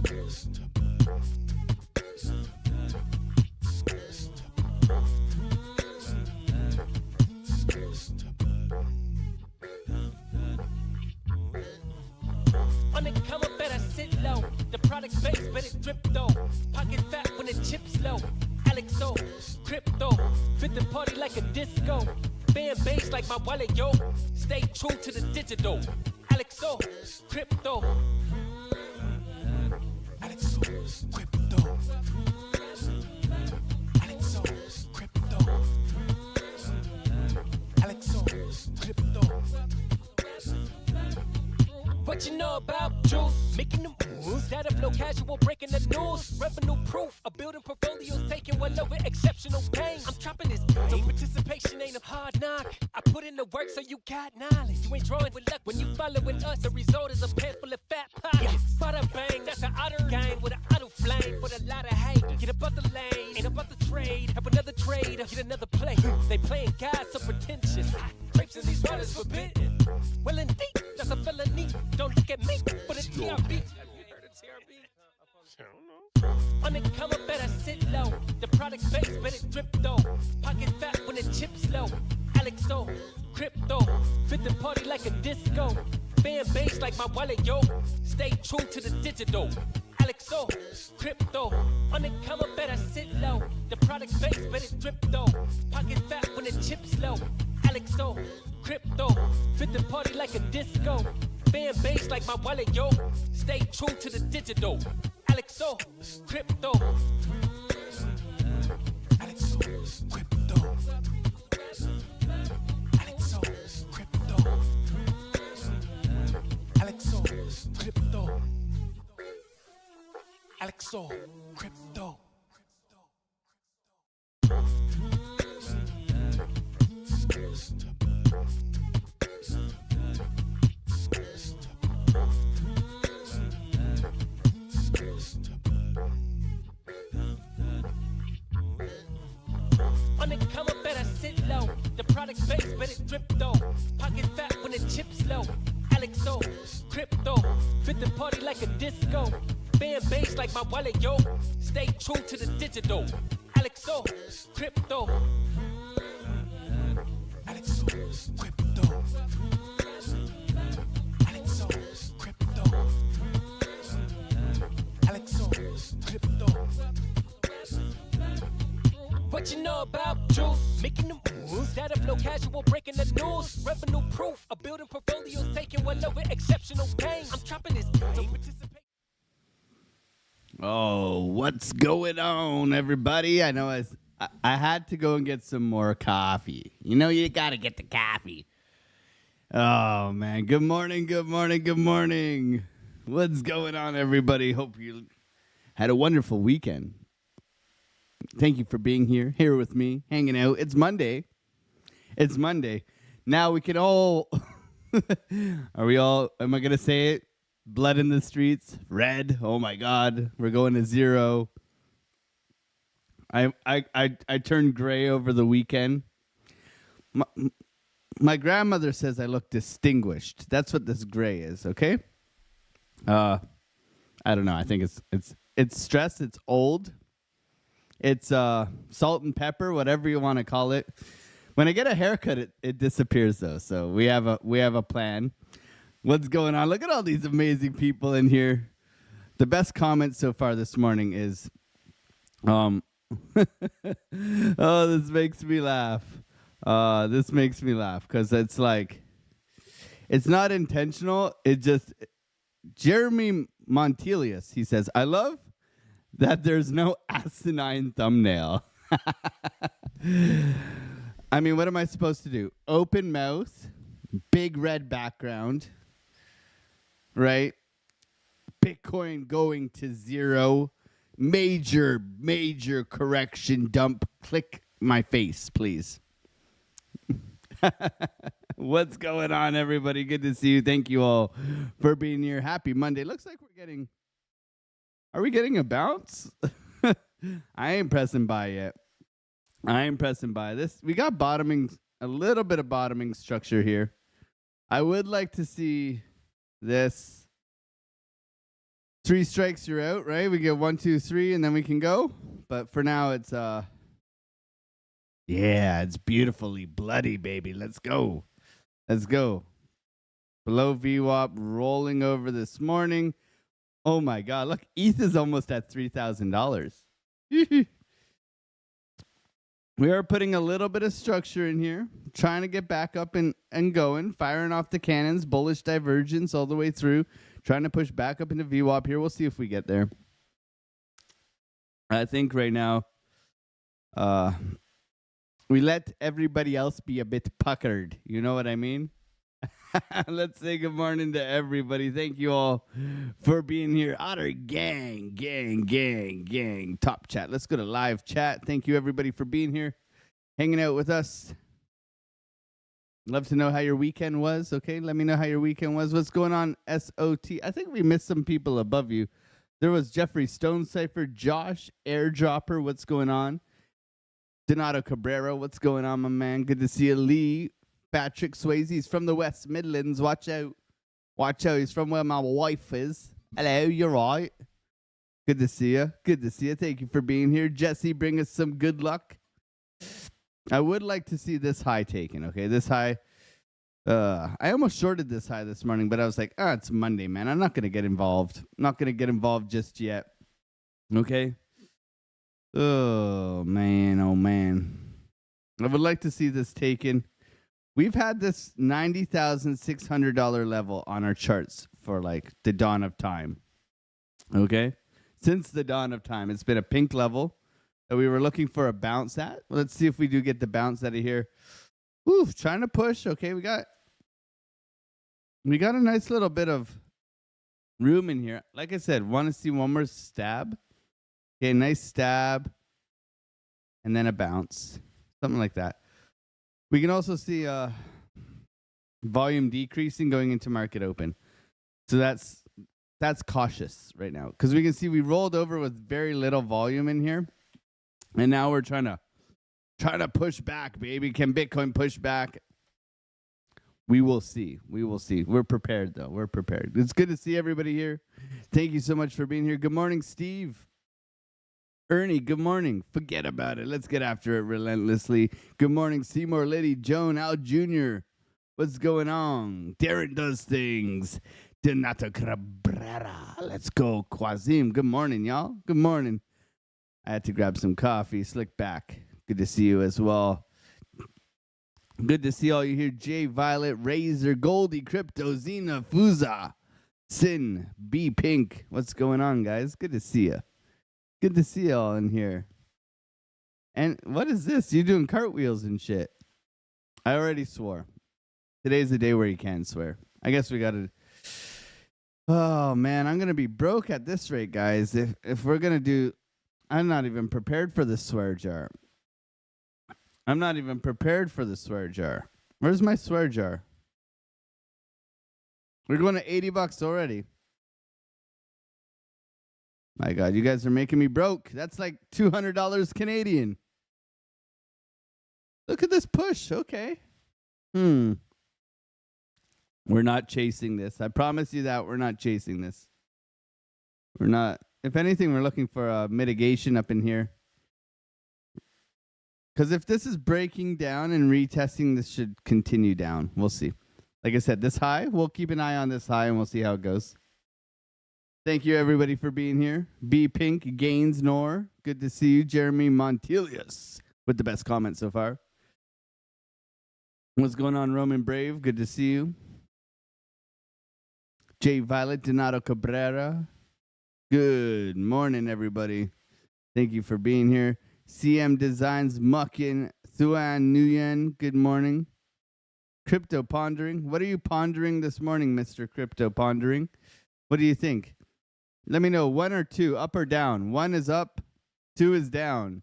On the come up, better sit low. The product base, better drip though. Pocket fat when the chips low. Alexo, crypto, fit the party like a disco. Fan base like my wallet, yo. Stay true to the digital. Alexo, crypto. Alexo, crypto. Alexo, crypto. Alexo, crypto. What you know about juice? Making the moves, data flow casual, breaking the news. Revenue proof, a building portfolios taking well over exceptional pain. I'm trapping this game, so participation ain't a hard knock. I put in the work so you got knowledge. You ain't drawing with luck when you following us. The result is a pants full of fat pockets. Bada bang, that's an otter gang with an auto flame. With a lot of hate, get about the lane, ain't about the trade. Have another trade, get another play. They playing God so pretentious. Grapes in these waters forbidden. Well indeed, that's a felony. Don't look at me for the TRB. Have you heard of TRB? I don't know. On the come up, better sit low. The product base, better drip though. Pocket fat when the chips low. Alexo, crypto, fit the party like a disco. Fan base like my wallet, yo. Stay true to the digital. Alexo, crypto, on the come up, better sit low. The product base, better drip though. Pocket fat when the chips low. Alexo, crypto, fit the party like a disco. Fan base like my wallet, yo. Stay true to the digital. Alexo, crypto. Alexo, crypto. Alexo, crypto. Alexo, crypto. Alexo, crypto. On the come up, better sit low. The product base, better drip though. Pocket fat when the chips low. Alexo, crypto, fit the party like a disco. Fan base like my wallet, yo. Stay true to the digital. Alexo, crypto. Alexo, crypto. Alexo, crypto. Alexo, crypto. What you know about juice? Making the moves, data flow casual, breaking the news. Revenue proof, a building portfolios taking well over exceptional pain. I'm trapping this, so participate. Oh, what's going on, everybody? I know I had to go and get some more coffee. You know, you got to get the coffee. Oh, man. Good morning, good morning, good morning. What's going on, everybody? Hope you had a wonderful weekend. Thank you for being here with me, hanging out. It's Monday. It's Monday. Now we can all, are we all, am I going to say it? Blood in the streets, red. Oh my God, we're going to zero. I turned gray over the weekend. My grandmother says I look distinguished. That's what this gray is. Okay. I don't know. I think it's stress. It's old. It's salt and pepper, whatever you want to call it. When I get a haircut, it disappears though. So we have a plan. What's going on? Look at all these amazing people in here. The best comment so far this morning is, oh, this makes me laugh. This makes me laugh because it's like, it's not intentional. It just, Jeremy Montelius, he says, I love that there's no asinine thumbnail. I mean, what am I supposed to do? Open mouth, big red background. Right? Bitcoin going to zero. Major correction dump. Click my face, please. What's going on, everybody? Good to see you. Thank you all for being here. Happy Monday. Looks like are we getting a bounce? I ain't pressing buy yet. I ain't pressing buy. We got a little bit of bottoming structure here. I would like to see this 3 strikes, you're out, right? We get 1, 2, 3, and then we can go. But for now, it's yeah, it's beautifully bloody, baby. Let's go. Let's go. Below VWAP, rolling over this morning. Oh my God! Look, ETH is almost at $3,000. We are putting a little bit of structure in here, trying to get back up and going, firing off the cannons, bullish divergence all the way through, trying to push back up into VWAP here. We'll see if we get there. I think right now, we let everybody else be a bit puckered. You know what I mean? Let's say good morning to everybody. Thank you all for being here. Otter gang, gang. Top chat. Let's go to live chat. Thank you everybody for being here, hanging out with us. Love to know how your weekend was. Okay, let me know how your weekend was. What's going on, SOT? I think we missed some people above you. There was Jeffrey Stone Cipher, Josh Airdropper. What's going on? Donato Cabrera. What's going on, my man? Good to see you, Lee. Patrick Swayze, he's from the West Midlands. Watch out. Watch out. He's from where my wife is. Hello, you're right. Good to see you. Good to see you. Thank you for being here. Jesse, bring us some good luck. I would like to see this high taken, okay? This high. I almost shorted this high this morning, but I was like, it's Monday, man. I'm not going to get involved. I'm not going to get involved just yet. Okay? Oh, man. Oh, man. I would like to see this taken. We've had this $90,600 level on our charts for like the dawn of time. Okay? Since the dawn of time. It's been a pink level that we were looking for a bounce at. Let's see if we do get the bounce out of here. Ooh, trying to push. Okay, we got a nice little bit of room in here. Like I said, want to see one more stab. Okay, nice stab. And then a bounce. Something like that. We can also see volume decreasing going into market open. So that's cautious right now. Because we can see we rolled over with very little volume in here. And now we're trying to push back, baby. Can Bitcoin push back? We will see. We will see. We're prepared, though. We're prepared. It's good to see everybody here. Thank you so much for being here. Good morning, Steve. Ernie, good morning. Forget about it. Let's get after it relentlessly. Good morning, Seymour, Liddy, Joan, Al Jr. What's going on? Darren does things. Donato Cabrera. Let's go, Quazim. Good morning, y'all. Good morning. I had to grab some coffee. Slick back. Good to see you as well. Good to see all you here. Jay, Violet, Razor, Goldie, Crypto, Zena, Fuza, Sin, B Pink. What's going on, guys? Good to see you. Good to see you all in here. And what is this? You doing cartwheels and shit. I already swore. Today's the day where you can swear. I guess we got to... Oh, man. I'm going to be broke at this rate, guys. If we're going to do... I'm not even prepared for the swear jar. I'm not even prepared for the swear jar. Where's my swear jar? We're going to $80 already. My God, you guys are making me broke. That's like $200 Canadian. Look at this push. Okay. We're not chasing this. I promise you that we're not chasing this. We're not. If anything, we're looking for a mitigation up in here. Because if this is breaking down and retesting, this should continue down. We'll see. Like I said, this high, we'll keep an eye on this high and we'll see how it goes. Thank you, everybody, for being here. B Pink, Gaines, Nor. Good to see you. Jeremy Montelius with the best comment so far. What's going on, Roman Brave? Good to see you. Jay Violet, Donato Cabrera. Good morning, everybody. Thank you for being here. CM Designs, Muckin, Thuan Nguyen. Good morning. Crypto Pondering. What are you pondering this morning, Mr. Crypto Pondering? What do you think? Let me know. 1 or 2, up or down. 1 is up, 2 is down.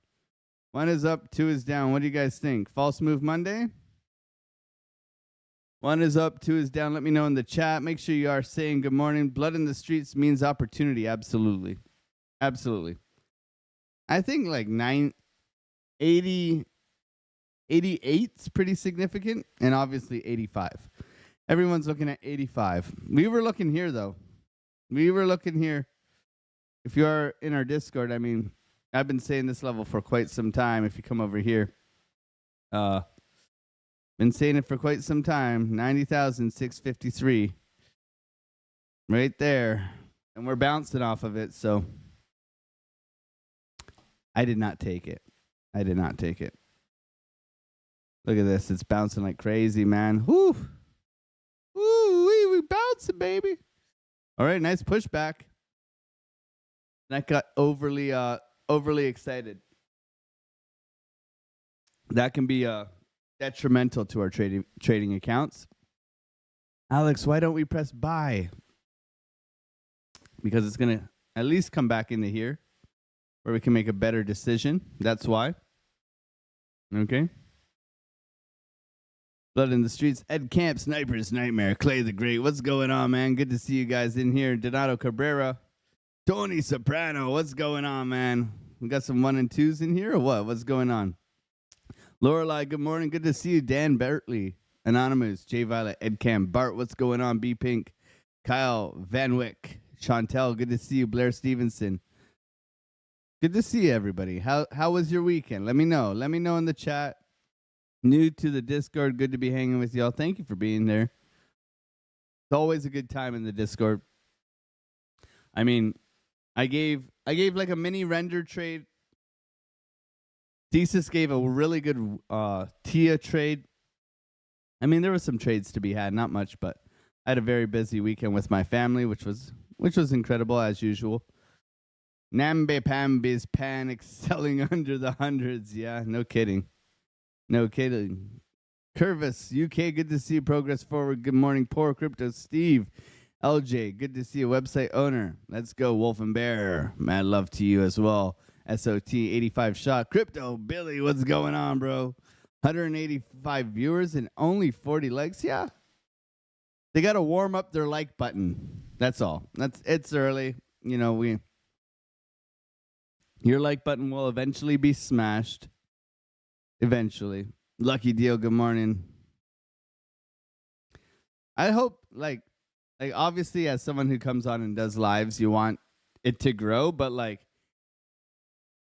1 is up, 2 is down. What do you guys think? False move Monday? 1 is up, 2 is down. Let me know in the chat. Make sure you are saying good morning. Blood in the streets means opportunity. Absolutely. Absolutely. I think like 88 is pretty significant, and obviously 85. Everyone's looking at 85. We were looking here, though. We were looking here. if you are in our Discord, I mean, I've been saying this level for quite some time. If you come over here, been saying it for quite some time. 90,653, right there, and we're bouncing off of it. So I did not take it. I did not take it. Look at this. It's bouncing like crazy, man. Woo! Woo! We bouncing, baby. All right, nice pushback. That got overly excited. That can be detrimental to our trading accounts. Alex, why don't we press buy? Because it's going to at least come back into here where we can make a better decision. That's why. Okay. Blood in the streets. Ed Camp, Sniper's Nightmare. Clay the Great. What's going on, man? Good to see you guys in here. Donato Cabrera. Tony Soprano. What's going on, man? We got some 1 and 2s in here or what? What's going on? Lorelei, good morning. Good to see you. Dan Bertley. Anonymous. J Violet. Ed Cam. Bart, what's going on? B Pink. Kyle Van Wyck. Chantel, good to see you. Blair Stevenson. Good to see you, everybody. How was your weekend? Let me know. Let me know in the chat. New to the Discord. Good to be hanging with y'all. Thank you for being there. It's always a good time in the Discord. I mean, I gave like a mini render trade. Thesis gave a really good TIA trade. I mean, there were some trades to be had, not much, but I had a very busy weekend with my family, which was incredible as usual. Nambe Pambi's panic selling under the hundreds. Yeah, no kidding. No kidding. Curvis, UK, good to see you. Progress forward. Good morning. Poor Crypto. Steve, LJ, good to see you. Website owner. Let's go. Wolf and Bear. Mad love to you as well. SOT 85 shot. Crypto Billy, what's going on, bro? 185 viewers and only 40 likes. Yeah. They got to warm up their like button. That's all. It's early. You know, your like button will eventually be smashed. Eventually. Lucky Deal, good morning. I hope, like obviously as someone who comes on and does lives, you want it to grow, but like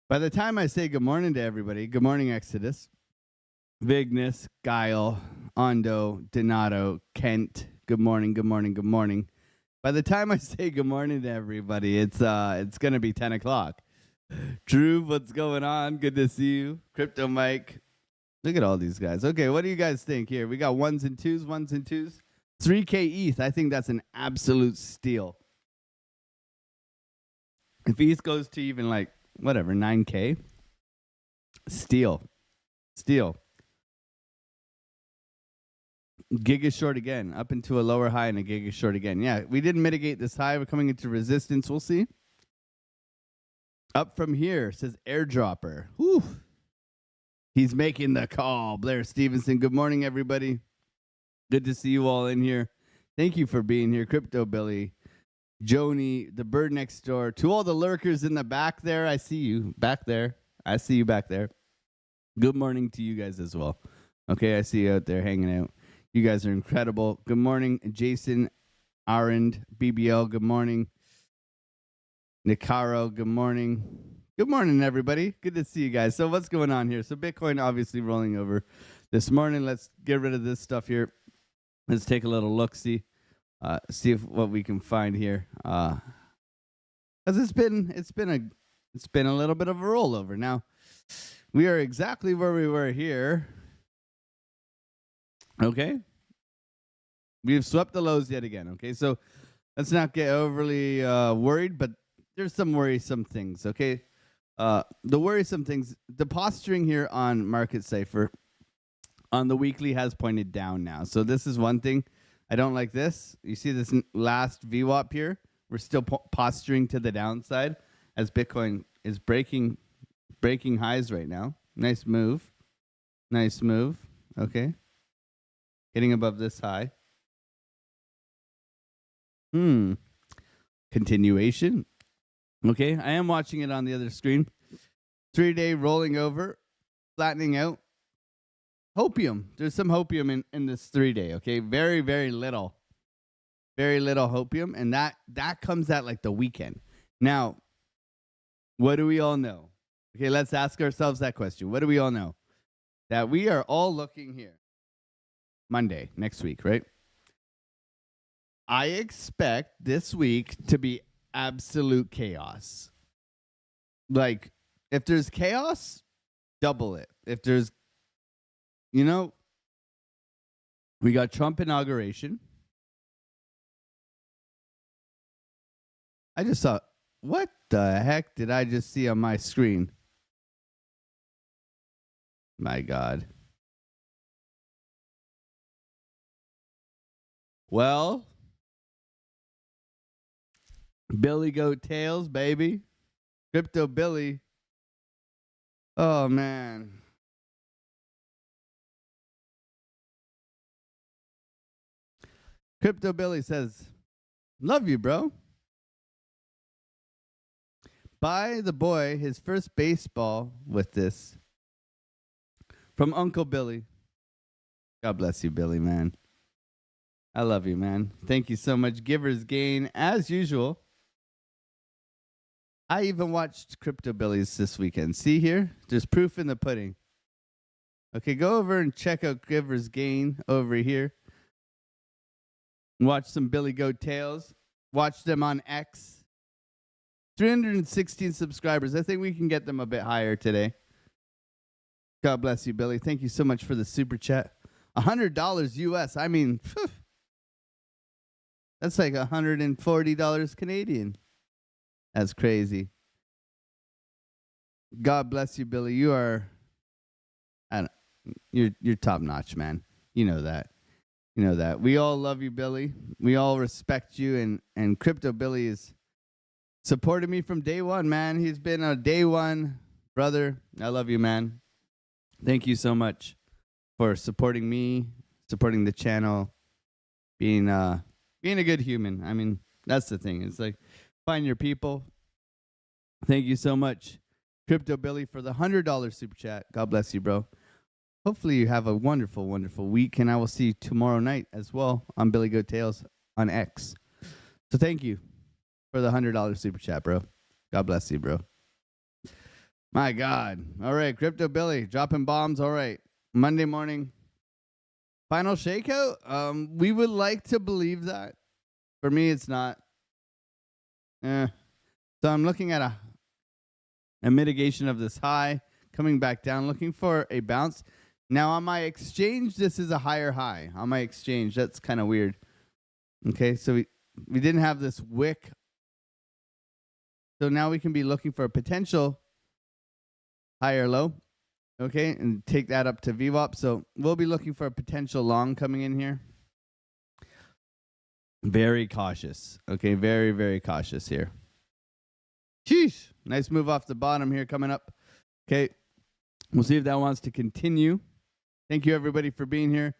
by the time I say good morning to everybody, good morning, Exodus, Vignis, Guile, Ondo, Donato, Kent, good morning, good morning, good morning. By the time I say good morning to everybody, it's gonna be 10 o'clock. Drew, what's going on? Good to see you. Crypto Mike. Look at all these guys. Okay, what do you guys think here? We got 1s and 2s, 1s and 2s. 3K ETH. I think that's an absolute steal. If ETH goes to even like, whatever, 9K, steal. Steal. Giga short again. Up into a lower high and a giga short again. Yeah, we didn't mitigate this high. We're coming into resistance. We'll see. Up from here, says airdropper. Whew. He's making the call. Blair Stevenson, good morning, everybody. Good to see you all in here. Thank you for being here. Crypto Billy, Joni, the bird next door. To all the lurkers in the back there, I see you back there. I see you back there. Good morning to you guys as well. Okay, I see you out there hanging out. You guys are incredible. Good morning, Jason, Arend, BBL, good morning. Nicaro, good morning. Good morning, everybody. Good to see you guys. So what's going on here? So Bitcoin obviously rolling over this morning. Let's get rid of this stuff here. Let's take a little look-see. See what we can find here. Because it's been a little bit of a rollover. Now, we are exactly where we were here. Okay. We've swept the lows yet again. Okay, so let's not get overly worried, but there's some worrisome things. Okay, the worrisome things, the posturing here on Market Cipher on the weekly has pointed down now. So this is one thing. I don't like this. You see this last VWAP here? We're still posturing to the downside as Bitcoin is breaking highs right now. Nice move. Nice move. Okay. Getting above this high. Continuation. Okay, I am watching it on the other screen. 3-day rolling over, flattening out. Hopium. There's some hopium in this 3-day, okay? Very, very little. Very little hopium, and that comes at like the weekend. Now, what do we all know? Okay, let's ask ourselves that question. What do we all know? That we are all looking here. Monday, next week, right? I expect this week to be absolute chaos. Like, if there's chaos, double it. If there's, we got Trump inauguration. I just saw, what the heck did I just see on my screen? My God. Well, Billy Goat Tails, baby. Crypto Billy. Oh, man. Crypto Billy says, love you, bro. Buy the boy his first baseball with this. From Uncle Billy. God bless you, Billy, man. I love you, man. Thank you so much. Giver's Gain, as usual. I even watched Crypto Billies this weekend. See here? There's proof in the pudding. Okay, go over and check out Giver's Gain over here. Watch some Billy Goat Tales. Watch them on X. 316 subscribers. I think we can get them a bit higher today. God bless you, Billy. Thank you so much for the super chat. $100 US. I mean, phew, that's like $140 Canadian. That's crazy. God bless you, Billy. You are, you're top notch, man. You know that. You know that. We all love you, Billy. We all respect you, and Crypto Billy is supported me from day one, man. He's been a day one brother. I love you, man. Thank you so much for supporting me, supporting the channel, being a good human. I mean, that's the thing. It's like, find your people. Thank you so much, Crypto Billy, for the $100 super chat. God bless you, bro. Hopefully you have a wonderful, wonderful week, and I will see you tomorrow night as well on Billy Goat Tales on X. So thank you for the $100 super chat, bro. God bless you, bro. My God. All right, Crypto Billy, dropping bombs. All right. Monday morning. Final shakeout? We would like to believe that. For me, it's not. So I'm looking at a mitigation of this high, coming back down, looking for a bounce. Now, on my exchange, this is a higher high. On my exchange, that's kind of weird. Okay, so we didn't have this wick. So now we can be looking for a potential higher low, okay, and take that up to VWAP. So we'll be looking for a potential long coming in here. Very cautious, okay, very, very cautious here. Sheesh, nice move off the bottom here coming up. Okay, we'll see if that wants to continue. Thank you, everybody, for being here,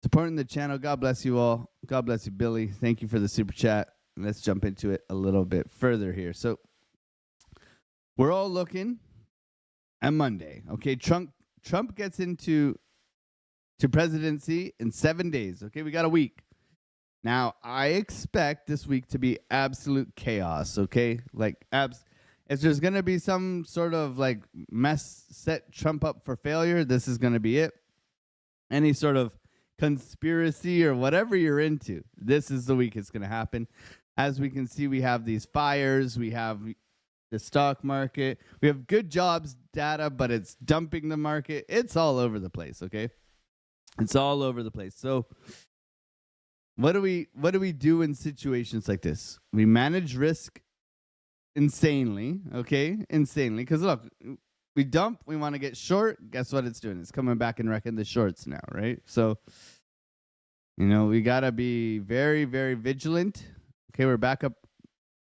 supporting the channel. God bless you all. God bless you, Billy. Thank you for the super chat. Let's jump into it a little bit further here. So we're all looking at Monday. Okay, Trump gets into presidency in 7 days. Okay, we got a week. Now, I expect this week to be absolute chaos. Okay, like if there's going to be some sort of like mess set Trump up for failure, this is going to be it. Any sort of conspiracy or whatever you're into, this is the week it's going to happen. As we can see, we have these fires. We have the stock market. We have good jobs data, but it's dumping the market. It's all over the place, okay? It's all over the place. So what do we do in situations like this? We manage risk insanely, okay? Insanely. Because look, we dump, we want to get short. Guess what it's doing? It's coming back and wrecking the shorts now, right? So, we got to be very, very vigilant. Okay, we're back up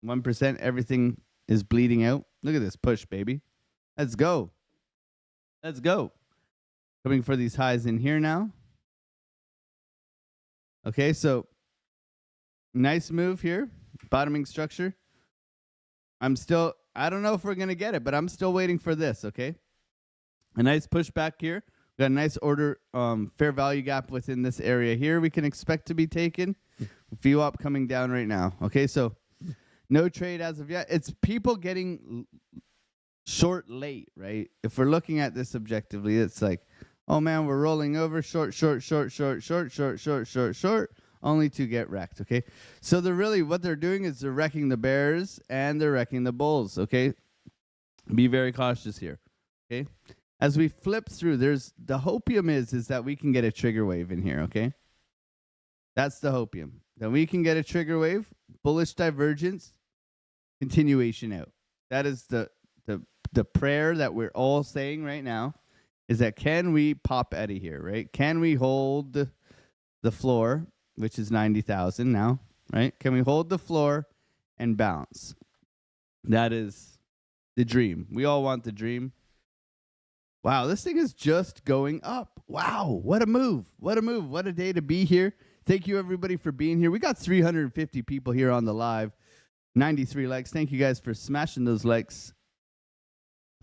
1%. Everything is bleeding out. Look at this push, baby. Let's go. Let's go. Coming for these highs in here now. Okay, so nice move here. Bottoming structure. I don't know if we're going to get it, but I'm still waiting for this, okay? A nice pushback here. We got a nice order fair value gap within this area here we can expect to be taken. VWAP coming down right now. Okay, so No trade as of yet. It's people getting short late, right? If we're looking at this objectively, it's like, oh man, we're rolling over short, only to get wrecked, okay? So they're really, what they're doing is they're wrecking the bears and they're wrecking the bulls, okay? Be very cautious here, okay? As we flip through, the hopium is that we can get a trigger wave in here, okay? That's the hopium. That we can get a trigger wave, bullish divergence, continuation out. That is the prayer that we're all saying right now, is that can we pop out of here, right? Can we hold the floor, which is 90,000 now, right? Can we hold the floor and bounce? That is the dream. We all want the dream. Wow, this thing is just going up. Wow, what a move. What a move. What a day to be here. Thank you, everybody, for being here. We got 350 people here on the live. 93 likes. Thank you guys for smashing those likes.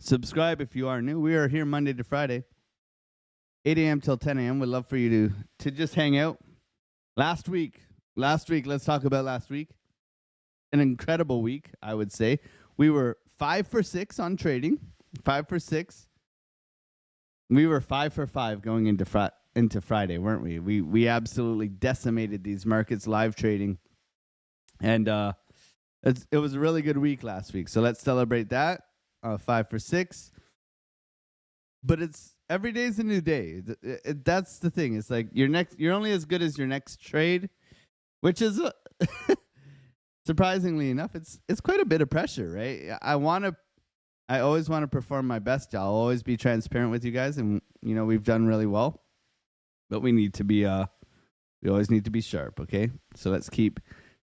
Subscribe if you are new. We are here Monday to Friday, 8 a.m. till 10 a.m. We'd love for you to just hang out. Last week, let's talk about last week. An incredible week, I would say. We were 5 for 6 on trading. 5 for 6. We were 5 for 5 going into Friday, weren't we? We absolutely decimated these markets live trading. And it was a really good week last week. So let's celebrate that. 5 for 6. But it's every day's a new day. That's the thing. It's like you're only as good as your next trade, which is surprisingly enough, it's quite a bit of pressure, right? I always want to perform my best. I'll always be transparent with you guys, and we've done really well. But we need to be we always need to be sharp, okay? So let's keep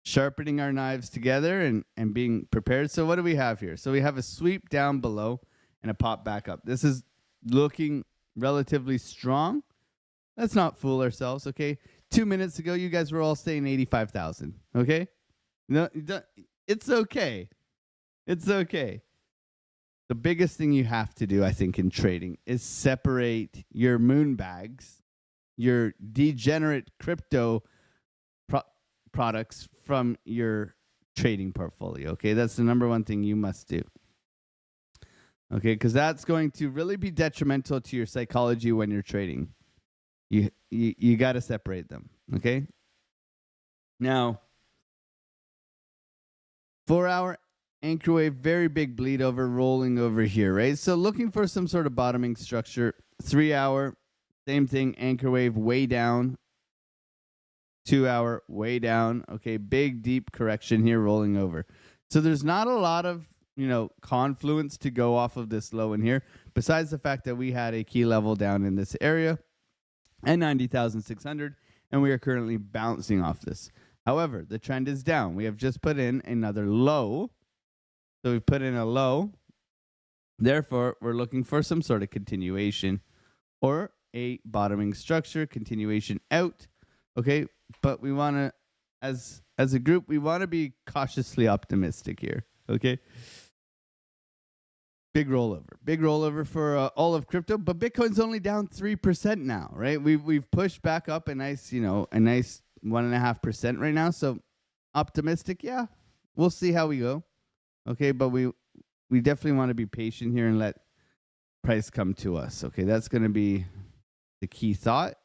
sharpening our knives together and being prepared. So what do we have here? So we have a sweep down below and a pop back up. This is looking relatively strong. Let's not fool ourselves, okay? 2 minutes ago, you guys were all saying 85,000, okay? No, it's okay. It's okay. The biggest thing you have to do, I think, in trading is separate your moon bags, your degenerate crypto products from your trading portfolio. Okay, that's the number one thing you must do. Okay, because that's going to really be detrimental to your psychology when you're trading. You got to separate them. Okay. Now, 4-hour anchor wave, very big bleed over, rolling over here, right? So looking for some sort of bottoming structure. 3-hour, same thing, anchor wave way down. 2-hour way down. Okay, big deep correction here, rolling over. So there's not a lot of confluence to go off of this low in here, besides the fact that we had a key level down in this area and 90,600, and we are currently bouncing off this. However, the trend is down. We have just put in another low. So we've put in a low. Therefore, we're looking for some sort of continuation or a bottoming structure, continuation out. Okay, but we want to, as a group, we want to be cautiously optimistic here. Okay. Big rollover for all of crypto, but Bitcoin's only down 3% now, right? We've pushed back up a nice 1.5% right now. So optimistic, yeah. We'll see how we go. Okay, but we definitely want to be patient here and let price come to us. Okay, that's going to be the key thought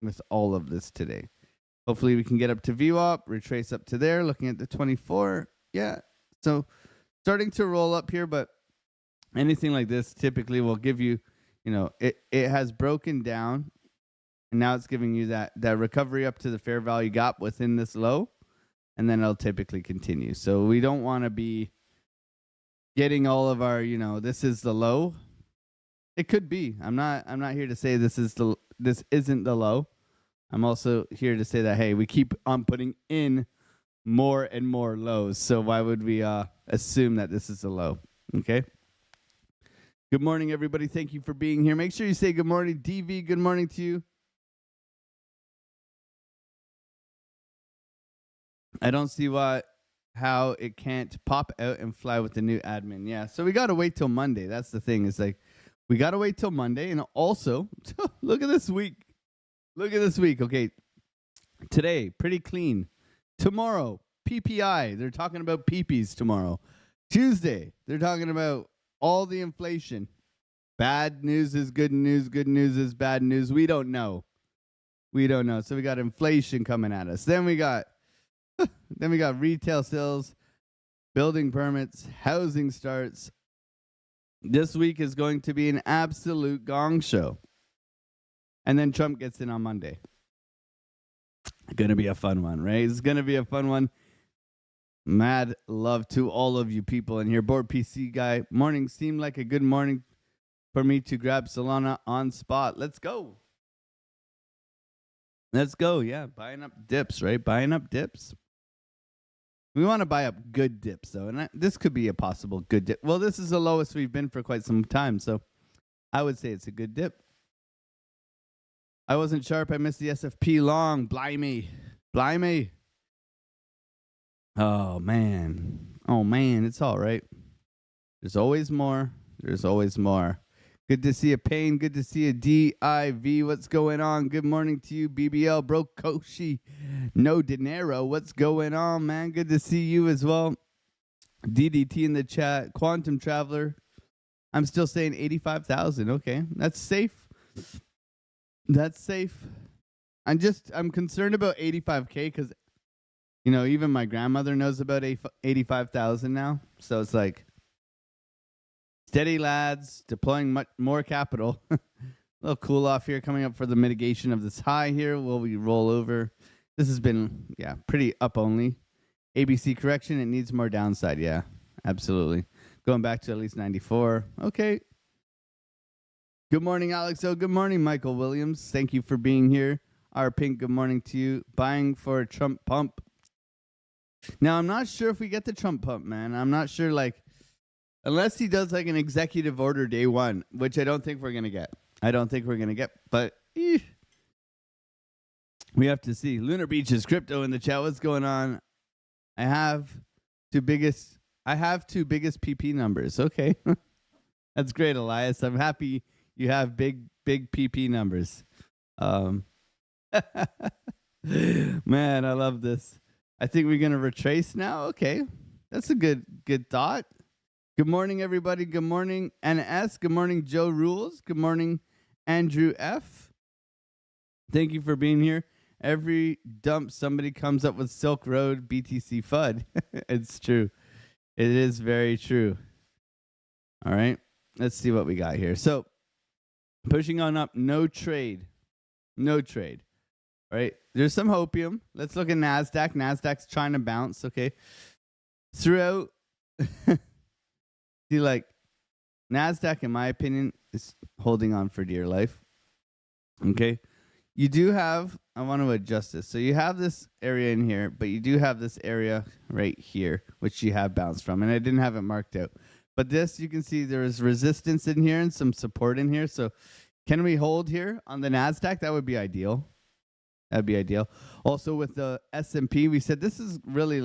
with all of this today. Hopefully we can get up to VWAP, retrace up to there, looking at the 24. Yeah, so starting to roll up here, but anything like this typically will give you, it has broken down, and now it's giving you that recovery up to the fair value gap within this low, and then it'll typically continue. So we don't want to be getting all of our, this is the low. It could be. I'm not here to say this isn't the low. I'm also here to say that, hey, we keep on putting in more and more lows. So why would we assume that this is a low? Okay. Good morning, everybody. Thank you for being here. Make sure you say good morning. DV, good morning to you. I don't see how it can't pop out and fly with the new admin. Yeah, so we got to wait till Monday. That's the thing. It's like we got to wait till Monday. And also, look at this week. Look at this week. Okay, today, pretty clean. Tomorrow, PPI. They're talking about peepees tomorrow. Tuesday, they're talking about all the inflation. Bad news is good news. Good news is bad news. We don't know. So we got inflation coming at us. Then we got retail sales, building permits, housing starts. This week is going to be an absolute gong show. And then Trump gets in on Monday. Going to be a fun one, right? It's going to be a fun one. Mad love to all of you people in here. Board PC guy. Morning seemed like a good morning for me to grab Solana on spot. Let's go. Yeah, buying up dips, right? Buying up dips. We want to buy up good dips, though. And this could be a possible good dip. Well, this is the lowest we've been for quite some time. So I would say it's a good dip. I wasn't sharp. I missed the SFP long. Blimey. Oh, man. It's all right. There's always more. Good to see a Pain. Good to see a DIV. What's going on? Good morning to you, BBL. Bro Koshi. No Dinero. What's going on, man? Good to see you as well. DDT in the chat. Quantum Traveler. I'm still saying 85,000. Okay. That's safe. I'm concerned about 85K because, even my grandmother knows about 85,000 now. So it's like, steady lads, deploying much more capital. A little cool off here coming up for the mitigation of this high here. Will we roll over? This has been, pretty up only. ABC correction, it needs more downside. Yeah, absolutely. Going back to at least 94. Okay. Good morning, Alex. Oh, good morning, Michael Williams. Thank you for being here. R Pink, good morning to you. Buying for a Trump pump. Now, I'm not sure if we get the Trump pump, man. I'm not sure, unless he does an executive order day one, which I don't think we're going to get. But we have to see. Lunar Beaches, crypto in the chat. What's going on? I have two biggest PP numbers. Okay. That's great, Elias. I'm happy you have big PP numbers. Man, I love this. I think we're going to retrace now. Okay. That's a good thought. Good morning, everybody. Good morning, NS. Good morning, Joe Rules. Good morning, Andrew F. Thank you for being here. Every dump, somebody comes up with Silk Road BTC FUD. It's true. It is very true. All right. Let's see what we got here. So, pushing on up, no trade. All right. There's some hopium. Let's look at NASDAQ. NASDAQ's trying to bounce. Okay. Throughout, see, NASDAQ, in my opinion, is holding on for dear life. Okay. You do have, I want to adjust this. So you have this area in here, but you do have this area right here, which you have bounced from. And I didn't have it marked out. But this, you can see there is resistance in here and some support in here. So can we hold here on the NASDAQ? That would be ideal. Also with the S&P, we said this is really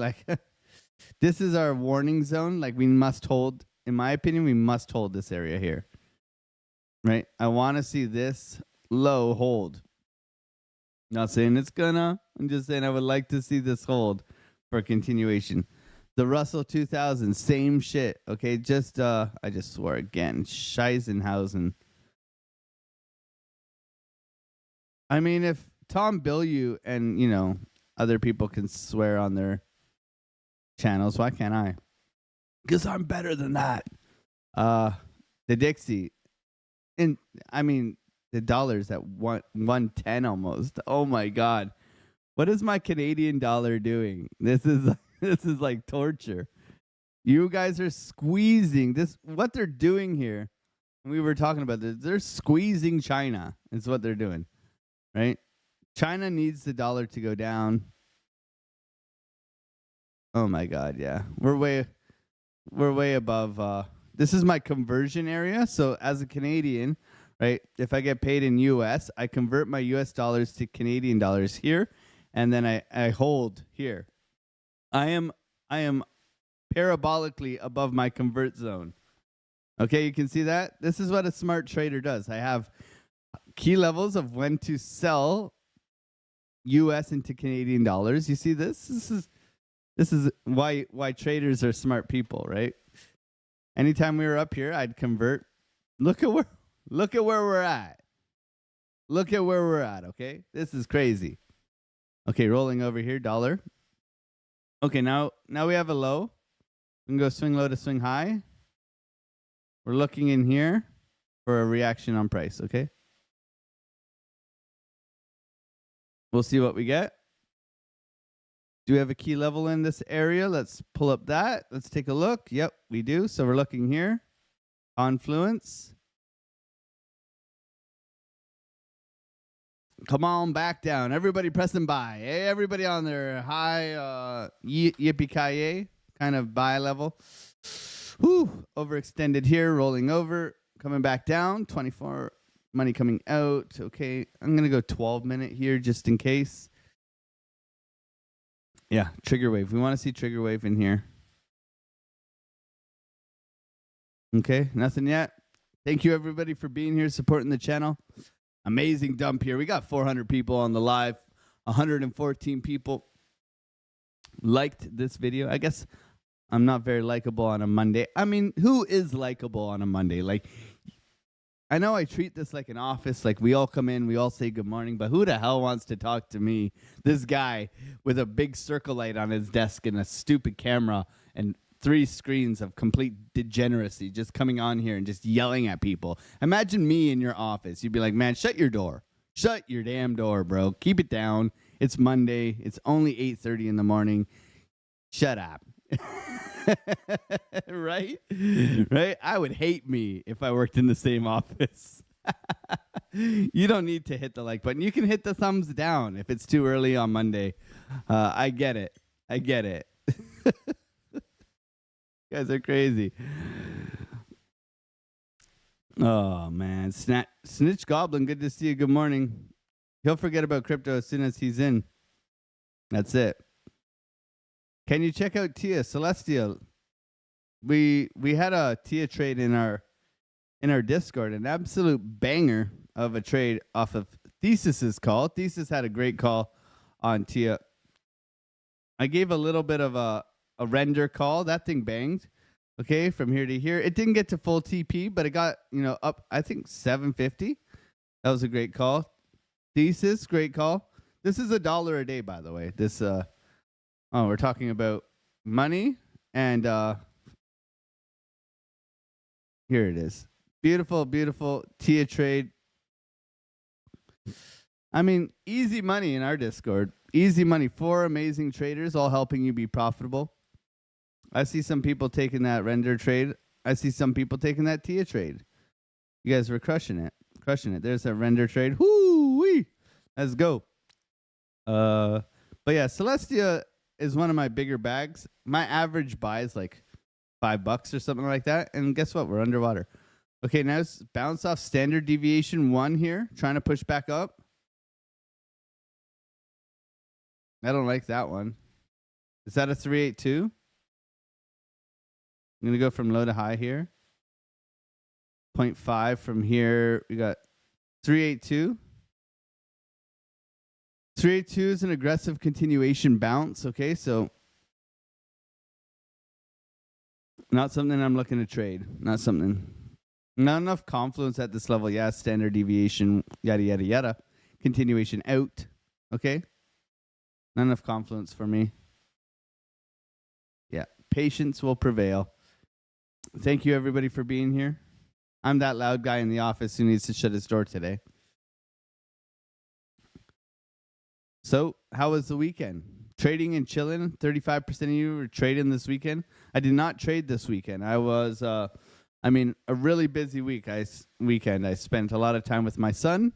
this is our warning zone. We must hold, in my opinion, we must hold this area here. Right? I want to see this low hold. Not saying it's gonna. I'm just saying I would like to see this hold for a continuation. The Russell 2000, same shit. Okay, I just swore again. Scheisenhausen. I mean, if Tom Bilyeu and, other people can swear on their channels, why can't I? Because I'm better than that. The Dixie. The dollar's at 110 almost. Oh my God. What is my Canadian dollar doing? This is like torture. You guys are squeezing this. What they're doing here, we were talking about this. They're squeezing China. Is what they're doing, right? China needs the dollar to go down. Oh my God, yeah. We're way above. This is my conversion area. So as a Canadian, right, if I get paid in US, I convert my US dollars to Canadian dollars here, and then I hold here. I am parabolically above my convert zone. Okay, you can see that? This is what a smart trader does. I have key levels of when to sell US into Canadian dollars. You see this? This is why traders are smart people, right? Anytime we were up here, I'd convert. Look at where we're at. Look at where we're at, okay? This is crazy. Okay, rolling over here, dollar. Okay, now we have a low. We can go swing low to swing high. We're looking in here for a reaction on price, okay? We'll see what we get. Do we have a key level in this area? Let's pull up that. Let's take a look. Yep, we do. So we're looking here. Confluence. Come on back down. Everybody pressing buy. Hey, everybody on their high yippee-ki-yay kind of buy level. Whew. Overextended here. Rolling over. Coming back down. 24. Money coming out. Okay. I'm going to go 12-minute here just in case. Yeah, trigger wave. We want to see trigger wave in here. Okay, nothing yet. Thank you, everybody, for being here, supporting the channel. Amazing dump here. We got 400 people on the live. 114 people liked this video. I guess I'm not very likable on a Monday. I mean, who is likable on a Monday? Like, I know I treat this like an office, like we all come in, we all say good morning, but who the hell wants to talk to me? This guy with a big circle light on his desk and a stupid camera and 3 screens of complete degeneracy just coming on here and just yelling at people. Imagine me in your office. You'd be like, man, shut your door. Shut your damn door, bro. Keep it down. It's Monday. It's only 8:30 in the morning. Shut up. Right? Right? I would hate me if I worked in the same office. You don't need to hit the like button. You can hit the thumbs down if it's too early on Monday. I get it. I get it. You guys are crazy. Oh, man. Snitch Goblin, good to see you. Good morning. He'll forget about crypto as soon as he's in. That's it. Can you check out Tia Celestial? We had a Tia trade in our Discord, an absolute banger of a trade off of Thesis's call. Thesis had a great call on Tia. I gave a little bit of a render call. That thing banged. Okay, from here to here. It didn't get to full TP, but it got, up, I think 750. That was a great call. Thesis, great call. This is $1 a day, by the way. This we're talking about money and here it is. Beautiful, beautiful Tia trade. I mean, easy money in our Discord. Easy money. 4 amazing traders all helping you be profitable. I see some people taking that render trade. I see some people taking that Tia trade. You guys were crushing it. Crushing it. There's a render trade. Whoo-wee. Let's go. But yeah, Celestia is one of my bigger bags. My average buy is like $5 or something like that. And guess what? We're underwater. Okay, now it's bounce off standard deviation 1 here. Trying to push back up. I don't like that one. Is that a 382? I'm going to go from low to high here. 0.5 from here. We got 382. 382 is an aggressive continuation bounce. Okay, so not something I'm looking to trade. Not something. Not enough confluence at this level. Yeah, standard deviation, yada, yada, yada. Continuation out. Okay. Not enough confluence for me. Yeah, patience will prevail. Thank you, everybody, for being here. I'm that loud guy in the office who needs to shut his door today. So, how was the weekend? Trading and chilling. 35% of you were trading this weekend. I did not trade this weekend. I was, a really busy weekend. I spent a lot of time with my son.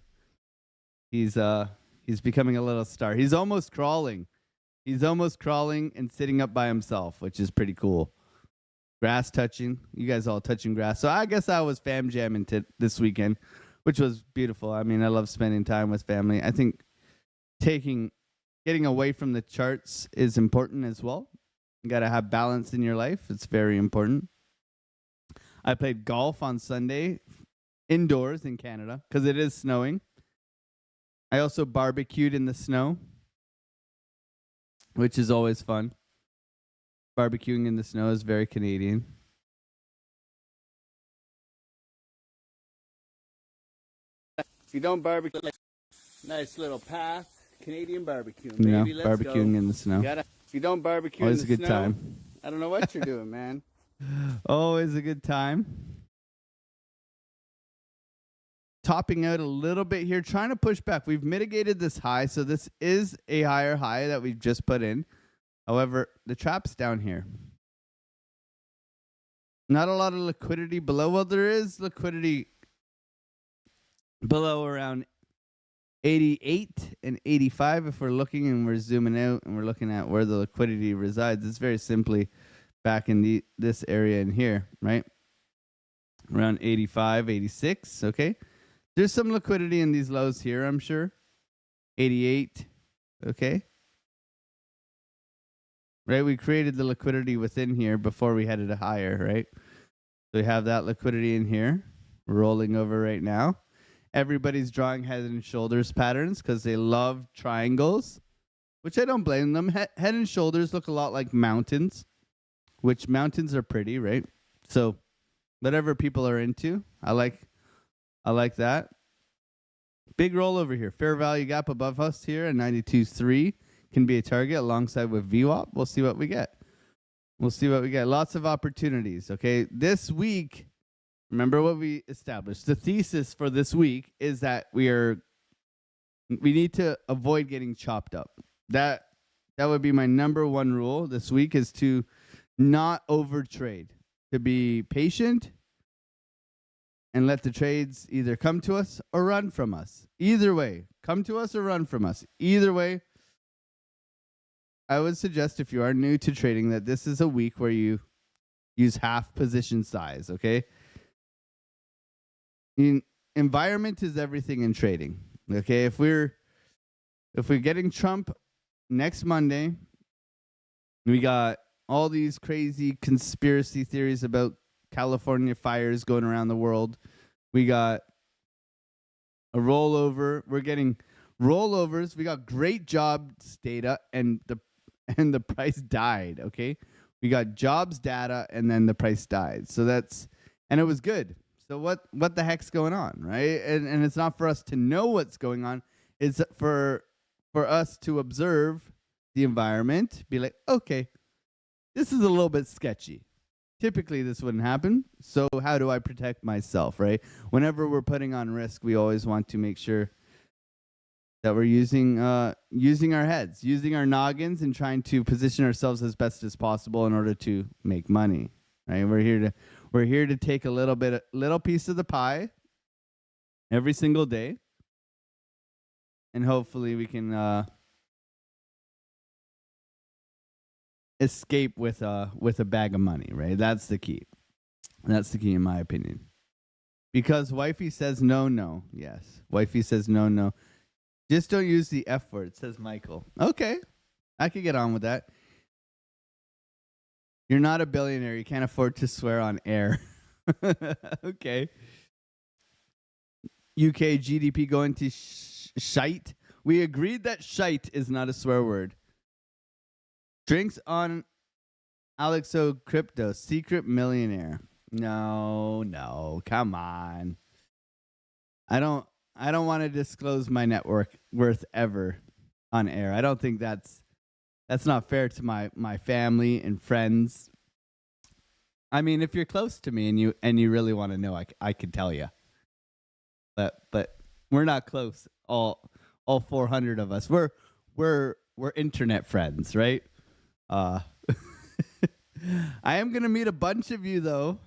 He's becoming a little star. He's almost crawling. He's almost crawling and sitting up by himself, which is pretty cool. Grass touching. You guys all touching grass. So I guess I was fam jamming this weekend, which was beautiful. I mean, I love spending time with family. I think getting away from the charts is important as well. You got to have balance in your life. It's very important. I played golf on Sunday indoors in Canada because it is snowing. I also barbecued in the snow, which is always fun. Barbecuing in the snow is very Canadian. If you don't barbecue, nice little path, Canadian barbecue, baby. You know, Let's barbecuing go. in the snow. If you don't barbecue Always in a the good snow, time. I don't know what you're doing, man. Always a good time. Topping out a little bit here, trying to push back. We've mitigated this high, so this is a higher high that we've just put in. However, the trap's down here. Not a lot of liquidity below. Well, there is liquidity below around 88 and 85 if we're looking and we're zooming out and we're looking at where the liquidity resides. It's very simply back in this area in here, right? Around 85, 86, okay? There's some liquidity in these lows here, I'm sure. 88, okay? Right, we created the liquidity within here before we headed higher, right? So we have that liquidity in here. We're rolling over right now. Everybody's drawing head and shoulders patterns because they love triangles, which I don't blame them. Head and shoulders look a lot like mountains, which mountains are pretty, right? So whatever people are into, I like that. Big roll over here. Fair value gap above us here at 92.3 can be a target alongside with VWAP. We'll see what we get. Lots of opportunities, okay? This week, remember what we established. The thesis for this week is that we need to avoid getting chopped up. That would be my number one rule this week, is to not overtrade, to be patient and let the trades either come to us or run from us. Either way, come to us or run from us. Either way, I would suggest, if you are new to trading, that this is a week where you use half position size, okay? Environment is everything in trading, okay? If we're getting Trump next Monday, we got all these crazy conspiracy theories about California fires going around the world. We got a rollover. We're getting rollovers. We got great jobs data, and the price died, okay? We got jobs data and then the price died. So and it was good. So what the heck's going on, right? And it's not for us to know what's going on. It's for us to observe the environment, be like, okay, this is a little bit sketchy. Typically this wouldn't happen. So how do I protect myself, right? Whenever we're putting on risk, we always want to make sure that we're using our heads, using our noggins, and trying to position ourselves as best as possible in order to make money. Right? We're here to take a little piece of the pie every single day, and hopefully we can escape with a bag of money. Right? That's the key. That's the key, in my opinion. Because wifey says no. Yes, wifey says no. Just don't use the F word, says Michael. Okay, I could get on with that. You're not a billionaire. You can't afford to swear on air. Okay. UK GDP going to shite. We agreed that shite is not a swear word. Drinks on Alexo Crypto, secret millionaire. No, come on. I don't want to disclose my net worth ever on air. I don't think that's not fair to my family and friends. I mean, if you're close to me and you really want to know, I could tell you. But we're not close. All 400 of us. We're internet friends, right? I am gonna meet a bunch of you though.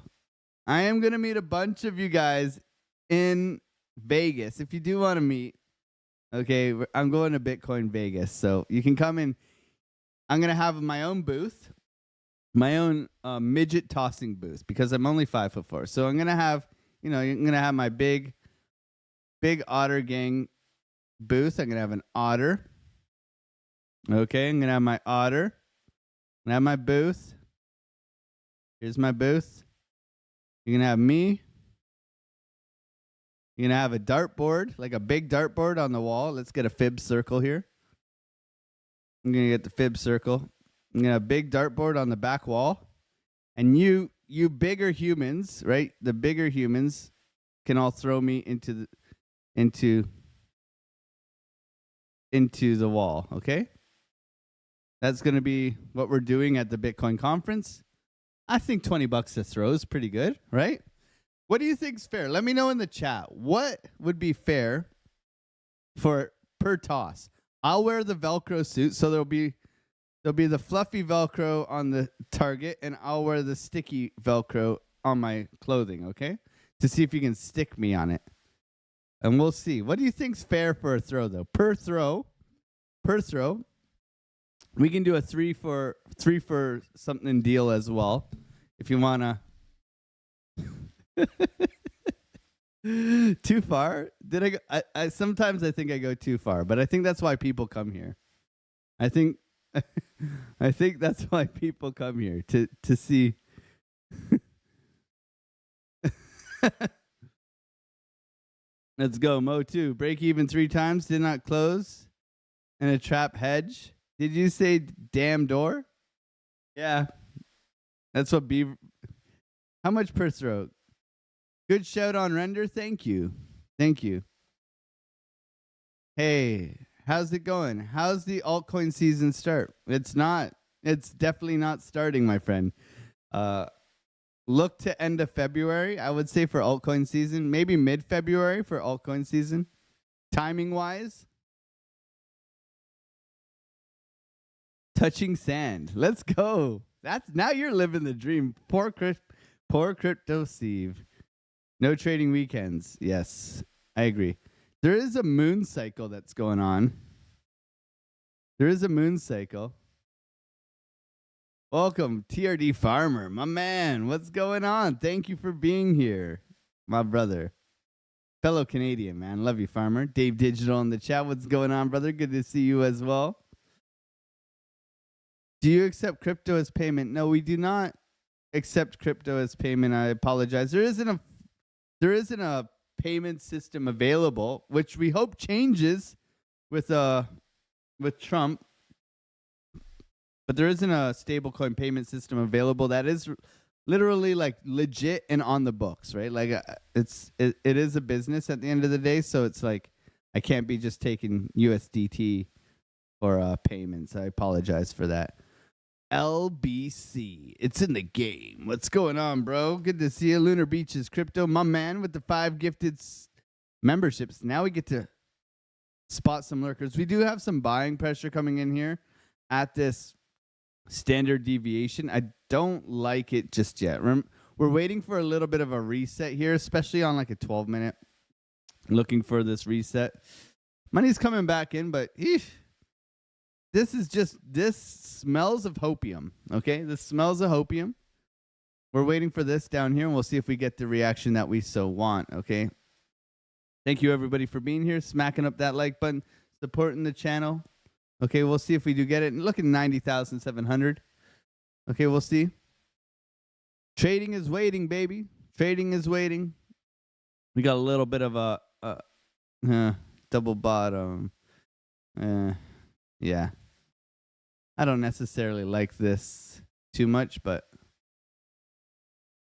I am gonna meet a bunch of you guys in Vegas. If you do want to meet, okay, I'm going to Bitcoin Vegas, so you can come in. I'm gonna have my own booth, my own midget tossing booth, because I'm only 5'4". So I'm gonna have, I'm gonna have my big otter gang booth. I'm gonna have an otter. Okay, I'm gonna have my otter. I'm gonna have my booth. Here's my booth. You're gonna have me. You're gonna have a dartboard, like a big dartboard on the wall. Let's get a fib circle here. I'm gonna get the fib circle. a big dartboard on the back wall, and you bigger humans, right? The bigger humans can all throw me into the wall, okay? That's going to be what we're doing at the Bitcoin conference. I think $20 to throw is pretty good, right? What do you think's fair? Let me know in the chat. What would be fair for per toss? I'll wear the Velcro suit, so there'll be the fluffy Velcro on the target, and I'll wear the sticky Velcro on my clothing, okay? To see if you can stick me on it. And we'll see. What do you think's fair for a throw, though? Per throw, we can do a three for something deal as well, if you wanna. Too far? Did I go? I sometimes I think I go too far, but I think that's why people come here. I think that's why people come here to see. Let's go, Mo 2. Break even 3 times, did not close. And a trap hedge. Did you say damn door? Yeah. That's what Beaver. How much per throw? Good shout on render. Thank you. Thank you. Hey, how's it going? How's the altcoin season start? It's definitely not starting, my friend. Look to end of February, I would say, for altcoin season. Maybe mid-February for altcoin season. Timing-wise. Touching sand. Let's go. Now you're living the dream. Poor crypto Steve. No trading weekends. Yes, I agree. There is a moon cycle that's going on. There is a moon cycle. Welcome, TRD Farmer, my man. What's going on? Thank you for being here, my brother. Fellow Canadian, man. Love you, Farmer. Dave Digital in the chat. What's going on, brother? Good to see you as well. Do you accept crypto as payment? No, we do not accept crypto as payment. I apologize. There isn't a payment system available, which we hope changes with Trump. But there isn't a stablecoin payment system available that is literally like legit and on the books, right? Like it is a business at the end of the day, so it's like I can't be just taking USDT for payments. I apologize for that. LBC, it's in the game. What's going on, bro? Good to see you. Lunar Beaches Crypto, my man, with the 5 gifted memberships. Now we get to spot some lurkers. We do have some buying pressure coming in here at this standard deviation. I don't like it just yet. We're waiting for a little bit of a reset here, especially on like a 12-minute. Looking for this reset. Money's coming back in, but this smells of hopium, okay? This smells of hopium. We're waiting for this down here, and we'll see if we get the reaction that we so want, okay? Thank you, everybody, for being here, smacking up that like button, supporting the channel. Okay, we'll see if we do get it. Look at 90,700. Okay, we'll see. Trading is waiting, baby. Trading is waiting. We got a little bit of a double bottom. Yeah. I don't necessarily like this too much, but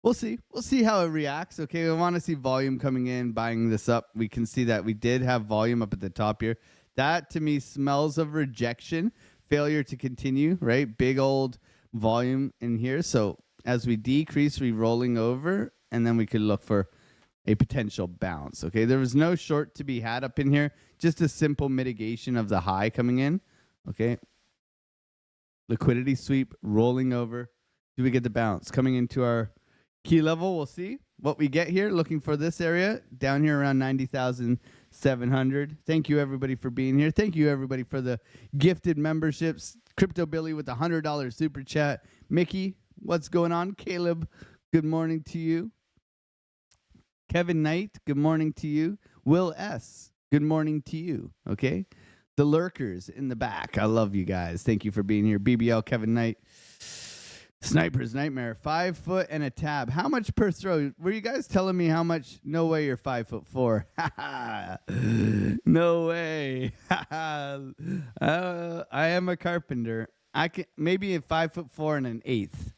we'll see. We'll see how it reacts. Okay, we want to see volume coming in, buying this up. We can see that we did have volume up at the top here. That, to me, smells of rejection, failure to continue, right? Big old volume in here. So as we decrease, we rolling over, and then we could look for a potential bounce, okay? There was no short to be had up in here, just a simple mitigation of the high coming in, okay? Liquidity sweep, rolling over. Do we get the bounce? Coming into our key level, we'll see what we get here. Looking for this area, down here around 90,700. Thank you, everybody, for being here. Thank you, everybody, for the gifted memberships. Crypto Billy with the $100 super chat. Mickey, what's going on? Caleb, good morning to you. Kevin Knight, good morning to you. Will S., good morning to you, okay? The lurkers in the back, I love you guys. Thank you for being here. BBL, Kevin Knight. Sniper's Nightmare, 5 foot and a tab. How much per throw? Were you guys telling me how much? No way you're 5'4". No way. I am a carpenter. I can maybe a 5'4" and an eighth.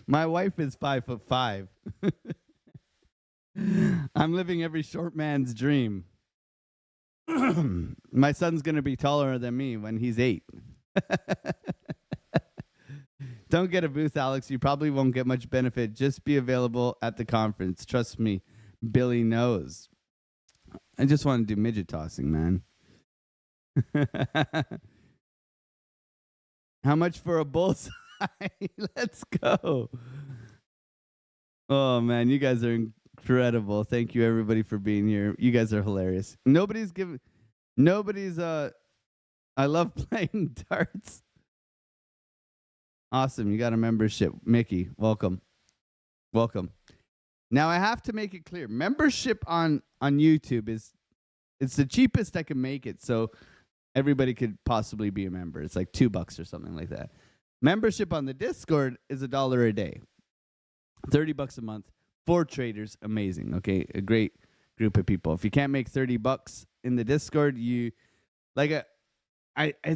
My wife is 5'5". I'm living every short man's dream. My son's gonna be taller than me when he's 8. Don't get a booth, Alex. You probably won't get much benefit. Just be available at the conference. Trust me, Billy knows. I just want to do midget tossing, man. How much for a bullseye? Let's go. Oh, man, you guys are incredible. Thank you, everybody, for being here. You guys are hilarious. I love playing darts. Awesome. You got a membership. Mickey, welcome. Welcome. Now, I have to make it clear. Membership on YouTube it's the cheapest I can make it, so everybody could possibly be a member. It's like $2 or something like that. Membership on the Discord is $1 a day. $30 a month. 4 traders. Amazing. Okay. A great group of people. If you can't make $30 in the Discord, it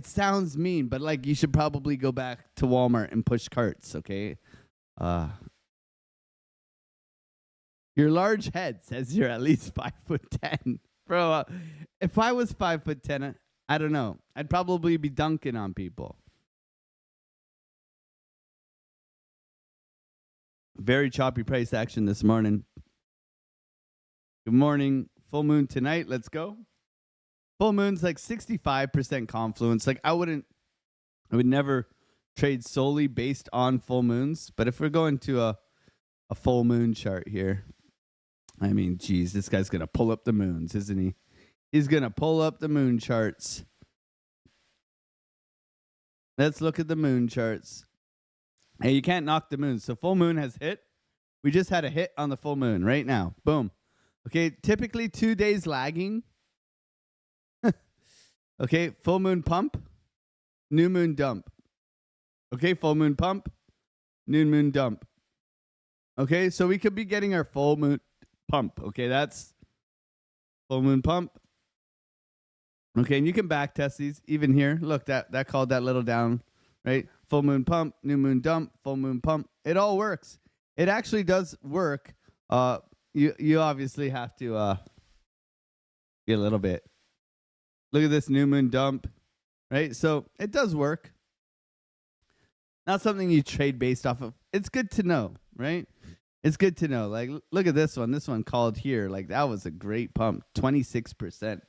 sounds mean, but like you should probably go back to Walmart and push carts, okay? Your large head says you're at least 5'10". Bro, if I was 5'10", I don't know. I'd probably be dunking on people. Very choppy price action this morning. Good morning. Full moon tonight. Let's go. Full moon's like 65% confluence. Like I would never trade solely based on full moons. But if we're going to a full moon chart here, I mean, geez, this guy's going to pull up the moons, isn't he? He's going to pull up the moon charts. Let's look at the moon charts. Hey, you can't knock the moon. So full moon has hit. We just had a hit on the full moon right now. Boom. Okay, typically 2 days lagging. Okay, full moon pump, new moon dump. Okay, full moon pump, new moon dump. Okay, so we could be getting our full moon pump. Okay, that's full moon pump. Okay, and you can back test these even here. Look, that called that little down, right? Full moon pump, new moon dump, full moon pump. It all works. It actually does work. You obviously have to get a little bit. Look at this new moon dump, right? So it does work. Not something you trade based off of. It's good to know, right? It's good to know. Like, look at this one. This one called here. Like, that was a great pump, 26%.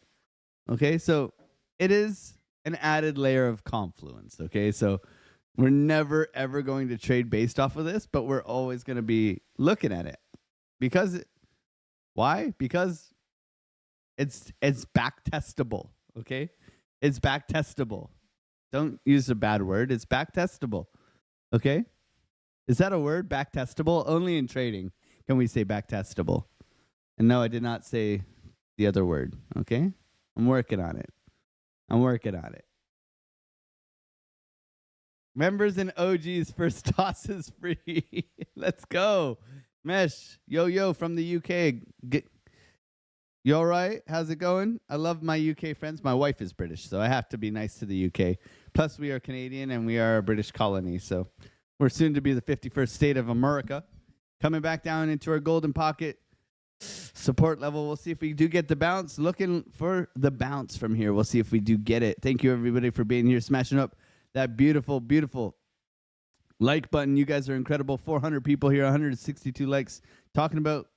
Okay, so it is an added layer of confluence. Okay, so we're never, ever going to trade based off of this, but we're always going to be looking at it. Why? Because it's back testable. Okay, it's back testable. Don't use a bad word. It's back testable. Okay, is that a word? Back testable? Only in trading can we say back testable. And no, I did not say the other word. Okay, I'm working on it. Members and OGs first toss is free. Let's go. Mesh, yo from the UK. You all right? How's it going? I love my UK friends. My wife is British, so I have to be nice to the UK. Plus, we are Canadian, and we are a British colony, so we're soon to be the 51st state of America. Coming back down into our golden pocket support level. We'll see if we do get the bounce. Looking for the bounce from here. We'll see if we do get it. Thank you, everybody, for being here, smashing up that beautiful, beautiful like button. You guys are incredible. 400 people here, 162 likes. Talking about...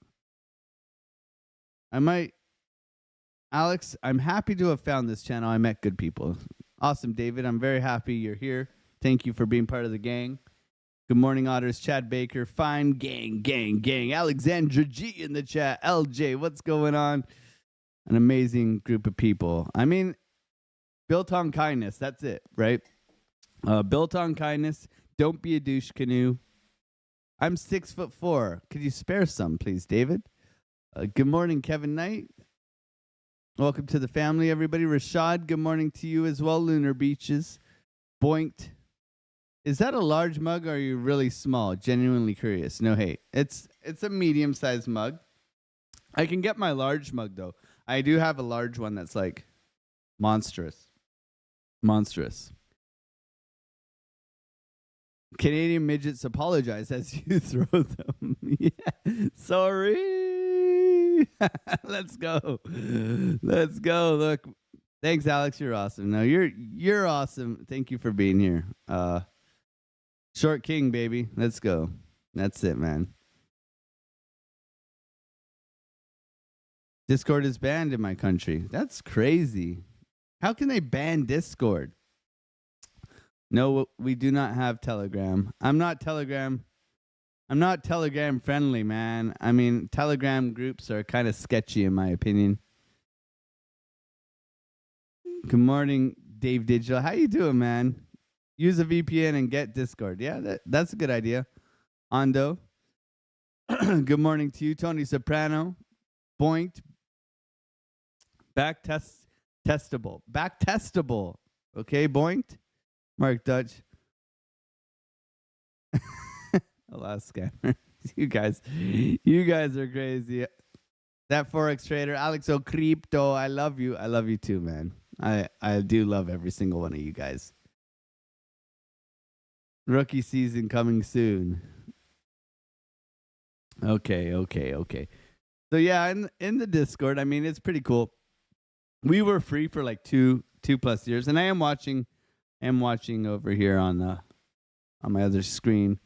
Alex, I'm happy to have found this channel. I met good people. Awesome, David. I'm very happy you're here. Thank you for being part of the gang. Good morning, Otters. Chad Baker. Fine gang. Alexandra G in the chat. LJ, what's going on? An amazing group of people. I mean, built on kindness. That's it, right? Built on kindness. Don't be a douche canoe. I'm 6'4". Could you spare some, please, David? Good morning, Kevin Knight. Welcome to the family, everybody. Rashad, good morning to you as well. Lunar Beaches. Boinked. Is that a large mug or are you really small? Genuinely curious. No hate. It's a medium-sized mug. I can get my large mug, though. I do have a large one that's like monstrous. Canadian midgets apologize as you throw them. Yeah. Sorry. Let's go. Let's go. Look. Thanks, Alex. You're awesome. No, you're awesome. Thank you for being here. Short King, baby. Let's go. That's it, man. Discord is banned in my country. That's crazy. How can they ban Discord? No, we do not have Telegram. I'm not Telegram friendly, man. I mean, Telegram groups are kind of sketchy in my opinion. Good morning, Dave Digital. How you doing, man? Use a VPN and get Discord. Yeah, that's a good idea. Ando. Good morning to you, Tony Soprano. Boinked. Testable. Back testable. Okay, Boinked. Mark Dutch. Last scammer. You guys are crazy. That Forex trader, Alex O'Crypto, I love you. I love you too, man. I do love every single one of you guys. Rookie season coming soon. Okay. So yeah, in the Discord, I mean, it's pretty cool. We were free for like two plus years, and I am watching over here on my other screen.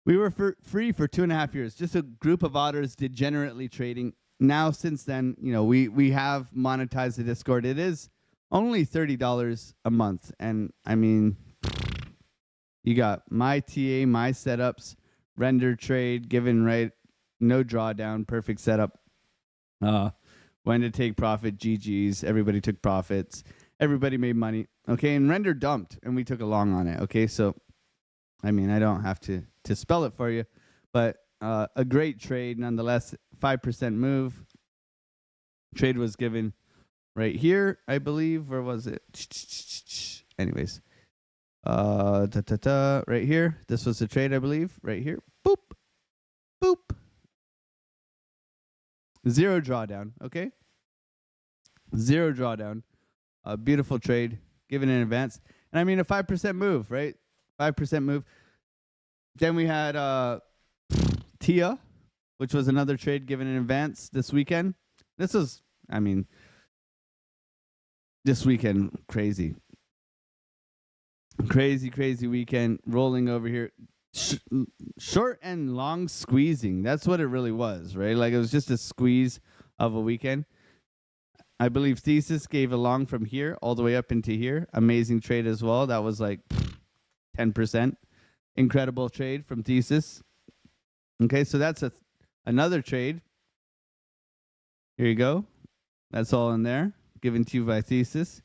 We were free for 2.5 years. Just a group of otters degenerately trading. Now, since then, we have monetized the Discord. It is only $30 a month, and I mean, you got my TA, my setups, render trade, given right, no drawdown, perfect setup. When to take profit, GGs. Everybody took profits. Everybody made money. Okay, and render dumped, and we took a long on it. Okay, so I mean, I don't have to spell it for you, but a great trade nonetheless. 5% move. Trade was given right here, I believe. Where was it? Anyways, right here. This was the trade, I believe. Right here. Boop, boop. 0 drawdown. Okay. 0 drawdown. A beautiful trade given in advance, and I mean a 5% move, right? 5% move. Then we had Tia, which was another trade given in advance this weekend. This was, I mean, this weekend, crazy weekend rolling over here. Short and long squeezing. That's what it really was, right? Like it was just a squeeze of a weekend. I believe Thesis gave a long from here all the way up into here. Amazing trade as well. That was like 10%. Incredible trade from Thesis. Okay, so that's another trade. Here you go. That's all in there. Given to you by Thesis.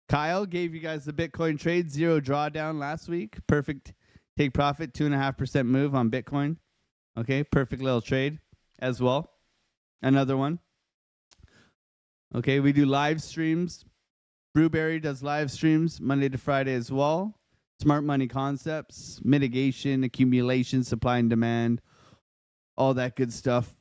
Kyle gave you guys the Bitcoin trade. 0 drawdown last week. Perfect take profit. 2.5% move on Bitcoin. Okay, perfect little trade as well. Another one. Okay, we do live streams. Brewberry does live streams Monday to Friday as well. Smart money concepts, mitigation, accumulation, supply and demand, all that good stuff.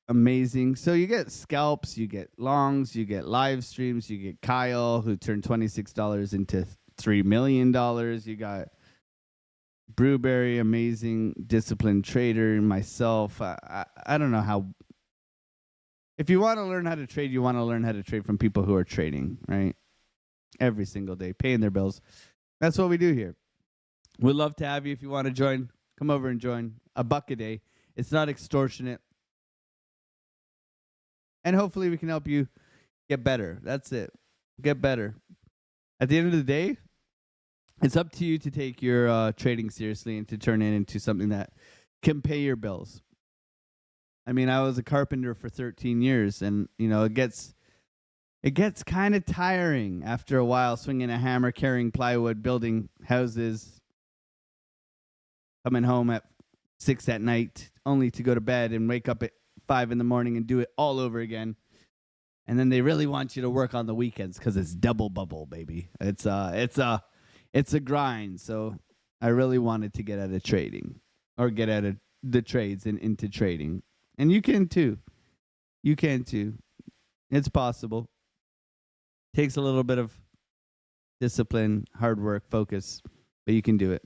Amazing. So you get scalps, you get longs, you get live streams, you get Kyle, who turned $26 into $3 million. You got Brewberry, amazing, disciplined trader, myself. I don't know how. If you want to learn how to trade, you want to learn how to trade from people who are trading, right? Every single day, paying their bills. That's what we do here. We'd love to have you if you want to join. Come over and join. $1 a day. It's not extortionate. And hopefully we can help you get better. That's it. Get better. At the end of the day, it's up to you to take your trading seriously and to turn it into something that can pay your bills. I mean, I was a carpenter for 13 years, and it gets kind of tiring after a while, swinging a hammer, carrying plywood, building houses, coming home at 6 at night, only to go to bed and wake up at 5 in the morning and do it all over again. And then they really want you to work on the weekends because it's double bubble, baby. It's a grind. So I really wanted to get out of trading, or get out of the trades and into trading. And you can too. It's possible. Takes a little bit of discipline, hard work, focus, but you can do it.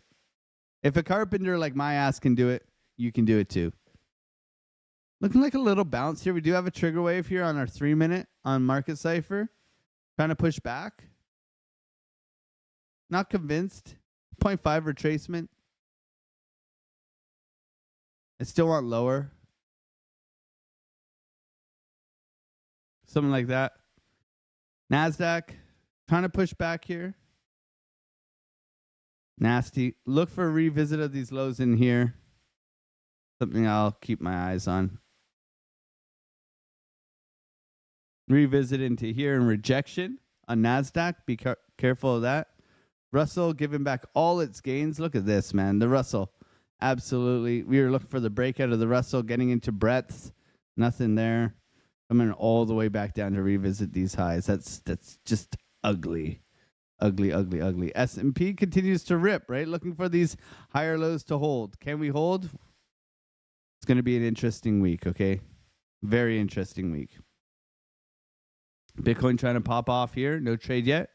If a carpenter like my ass can do it, you can do it too. Looking like a little bounce here. We do have a trigger wave here on our 3-minute on Market Cipher. Trying to push back. Not convinced. 0.5 retracement. I still want lower. Something like that. NASDAQ. Trying to push back here. Nasty. Look for a revisit of these lows in here. Something I'll keep my eyes on. Revisit into here and rejection on NASDAQ. Be careful of that. Russell giving back all its gains. Look at this, man. The Russell. Absolutely. We were looking for the breakout of the Russell, getting into breadths. Nothing there. Coming all the way back down to revisit these highs. That's just ugly. Ugly, ugly, ugly. S&P continues to rip, right? Looking for these higher lows to hold. Can we hold? It's going to be an interesting week, okay? Very interesting week. Bitcoin trying to pop off here. No trade yet.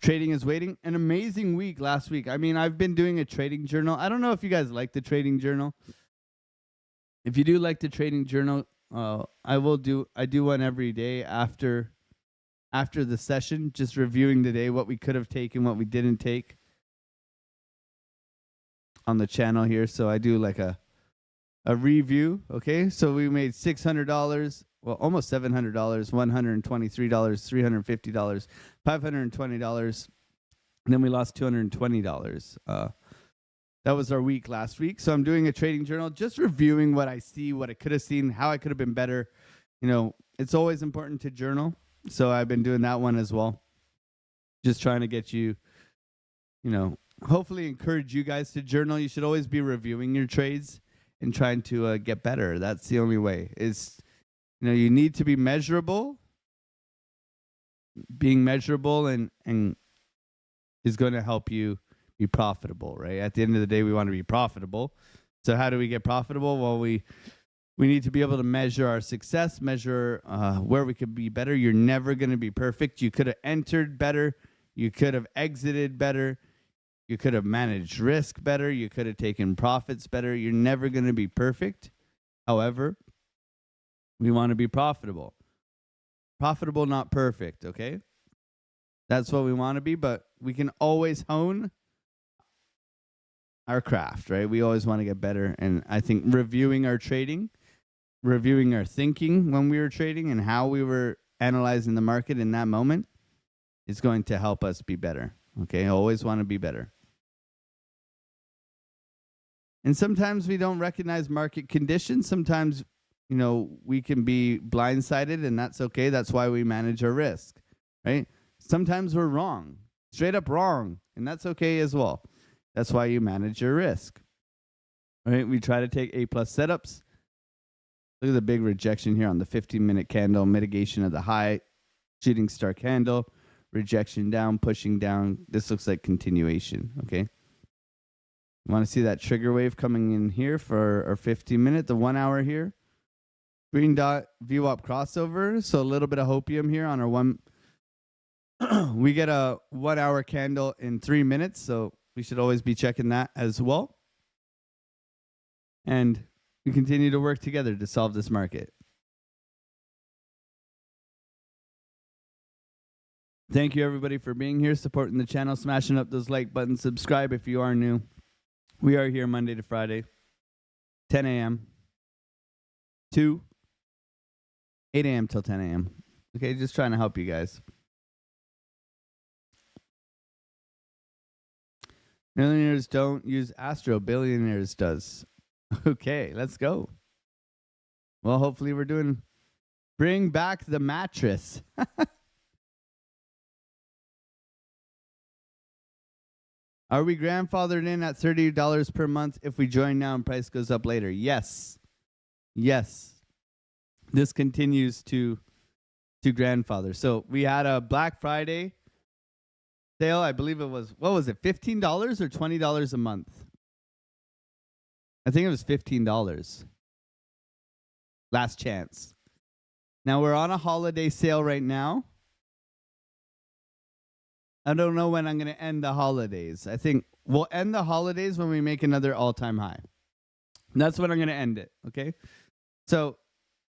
Trading is waiting. An amazing week last week. I mean, I've been doing a trading journal. I don't know if you guys like the trading journal. If you do like the trading journal, I do one every day after the session, just reviewing the day, what we could have taken, what we didn't take on the channel here. So I do like a review. Okay. So we made $600. Well, almost $700, $123, $350, $520. And then we lost $220. That was our week last week. So I'm doing a trading journal, just reviewing what I see, what I could have seen, how I could have been better. You know, it's always important to journal. So I've been doing that one as well. Just trying to get you, hopefully encourage you guys to journal. You should always be reviewing your trades and trying to get better. That's the only way. You need to be measurable. Being measurable and is going to help you be profitable, right? At the end of the day, we want to be profitable. So how do we get profitable? Well, we need to be able to measure our success, measure where we could be better. You're never going to be perfect. You could have entered better. You could have exited better. You could have managed risk better. You could have taken profits better. You're never going to be perfect. However, we want to be profitable. Profitable, not perfect, okay? That's what we want to be, but we can always hone our craft, right? We always want to get better. And I think reviewing our trading, reviewing our thinking when we were trading and how we were analyzing the market in that moment is going to help us be better, okay? Always want to be better. And sometimes we don't recognize market conditions. Sometimes we can be blindsided, and that's okay. That's why we manage our risk, right? Sometimes we're wrong, straight up wrong, and that's okay as well. That's why you manage your risk, right? We try to take A+ setups. Look at the big rejection here on the 15-minute candle, mitigation of the high, shooting star candle, rejection down, pushing down. This looks like continuation, okay? You want to see that trigger wave coming in here for our 15-minute, the 1 hour here. Green dot VWAP crossover. So a little bit of hopium here on our one. We get a 1 hour candle in 3 minutes. So we should always be checking that as well. And we continue to work together to solve this market. Thank you, everybody, for being here, supporting the channel, smashing up those like buttons, subscribe if you are new. We are here Monday to Friday, 10 a.m. to 8 a.m. till 10 a.m. Okay, just trying to help you guys. Millionaires don't use Astro. Billionaires does. Okay, let's go. Well, hopefully we're doing... Bring back the mattress. Are we grandfathered in at $30 per month if we join now and price goes up later? Yes. Yes. This continues to grandfather. So we had a Black Friday sale. I believe it was, what was it, $15 or $20 a month? I think it was $15. Last chance. Now we're on a holiday sale right now. I don't know when I'm going to end the holidays. I think We'll end the holidays when we make another all-time high. And that's when I'm going to end it, okay? So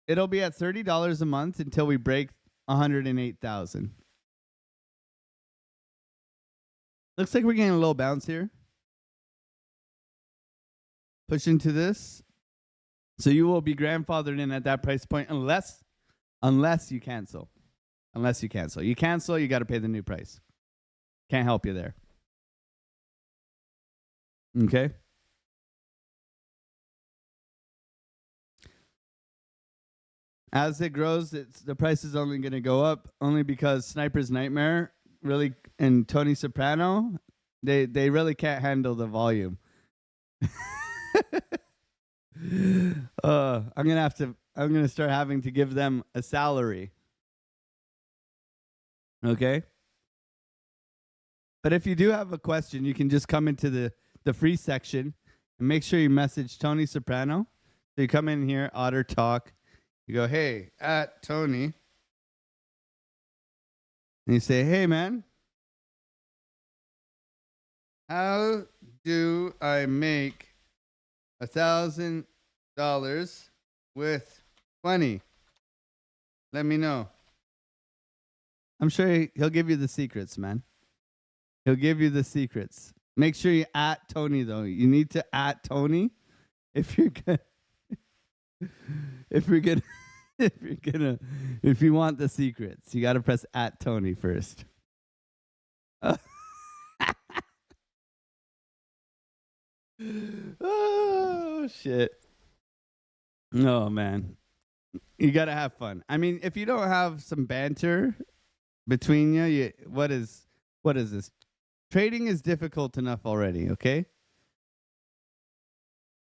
it'll be at $30 a month until we break 108,000. Looks like we're getting a little bounce here. Push into this. So you will be grandfathered in at that price point unless you cancel. Unless you cancel. You cancel, you got to pay the new price. Can't help you there. Okay? As it grows, the price is only going to go up only because Sniper's Nightmare really and Tony Soprano, they really can't handle the volume. I'm gonna start having to give them a salary. Okay? But if you do have a question, you can just come into the free section and make sure you message Tony Soprano. So you come in here, Otter Talk. You go, hey, at Tony. And you say, hey, man, how do I make $1,000 with 20? Let me know. I'm sure he'll give you the secrets, man. He'll give you the secrets. Make sure you at Tony, though. You need to at Tony if you're gonna if you want the secrets. You got to press at Tony first. Oh shit. Oh man. You got to have fun. I mean, if you don't have some banter between you, what is this? Trading is difficult enough already, okay?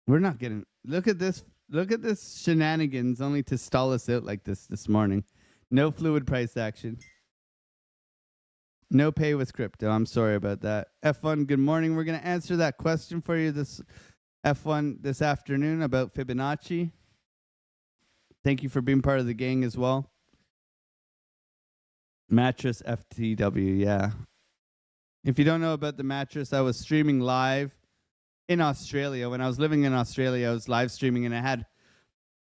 We're not getting look at this shenanigans only to stall us out like this morning. No fluid price action. No pay with crypto. I'm sorry about that. F1, good morning. We're going to answer that question for you this F1 this afternoon about Fibonacci. Thank you for being part of the gang as well. Mattress FTW, yeah. If you don't know about the mattress, I was streaming live in Australia. When I was living in Australia, I was live streaming and I had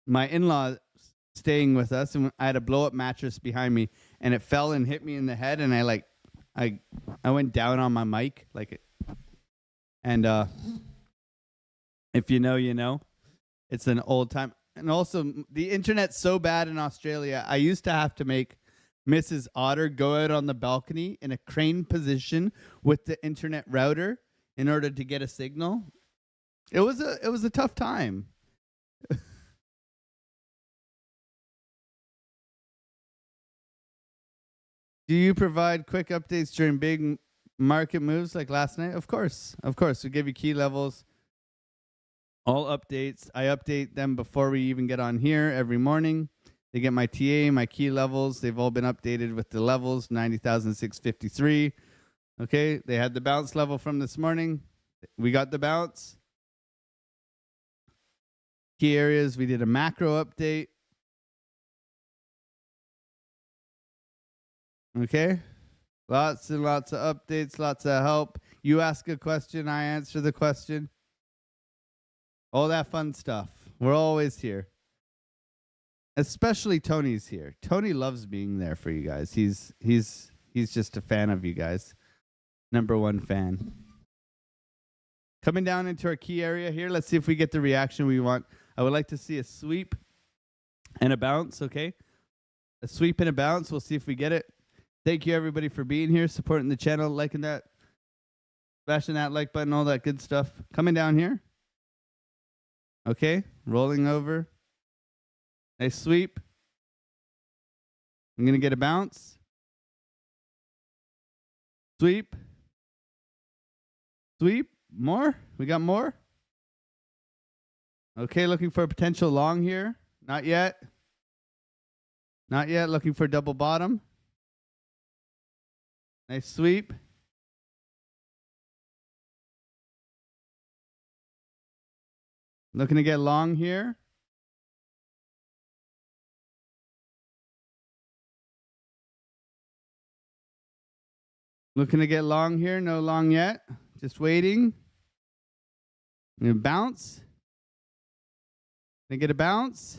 my in-law staying with us and I had a blow-up mattress behind me and it fell and hit me in the head and I went down on my mic and if you know, you know. It's an old time. And also the internet's so bad in Australia. I used to have to make Mrs. Otter go out on the balcony in a crane position with the internet router in order to get a signal. It was a tough time. Do you provide quick updates during big market moves like last night? Of course. We give you key levels, all updates. I update them before we even get on here every morning. They get my TA, my key levels. They've all been updated with the levels, 90,653. Okay, they had the bounce level from this morning. We got the bounce. Key areas, we did a macro update. Okay, lots and lots of updates, lots of help. You ask a question, I answer the question. All that fun stuff. We're always here. Especially Tony's here. Tony loves being there for you guys. He's just a fan of you guys. Number one fan. Coming down into our key area here. Let's see if we get the reaction we want. I would like to see a sweep and a bounce, okay? A sweep and a bounce. We'll see if we get it. Thank you, everybody, for being here, supporting the channel, liking that, smashing that like button, all that good stuff. Coming down here. Okay, rolling over. Nice sweep. I'm going to get a bounce. Sweep. Sweep. More. We got more. Okay, looking for a potential long here. Not yet. Not yet. Looking for double bottom. Nice sweep. Looking to get long here. Looking to get long here. No long yet. Just waiting. Gonna bounce. Gonna get a bounce.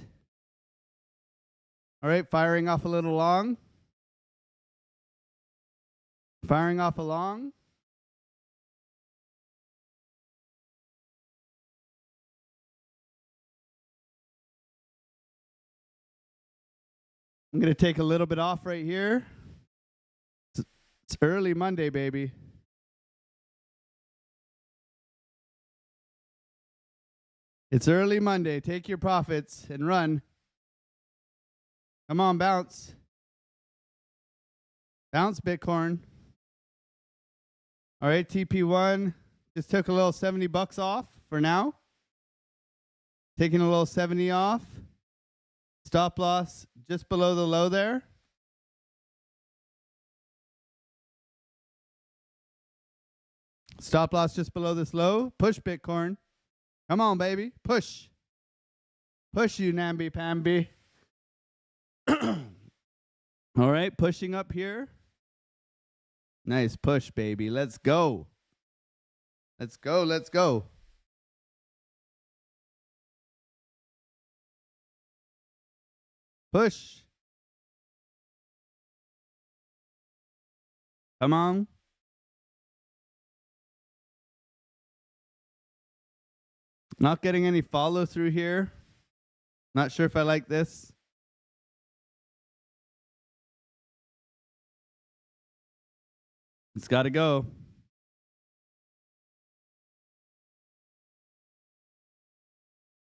All right, firing off a little long. Firing off a long. I'm going to take a little bit off right here. It's early Monday, baby. It's early Monday. Take your profits and run. Come on, bounce. Bounce, Bitcoin. All right, TP1. Just took a little $70 off for now. Taking a little 70 off. Stop loss just below the low there. Stop loss just below this low. Push Bitcoin. Come on, baby. Push. Push you, namby-pamby. All right, pushing up here. Nice push, baby. Let's go. Let's go. Let's go. Push. Come on. Not getting any follow through here. Not sure if I like this. It's got to go.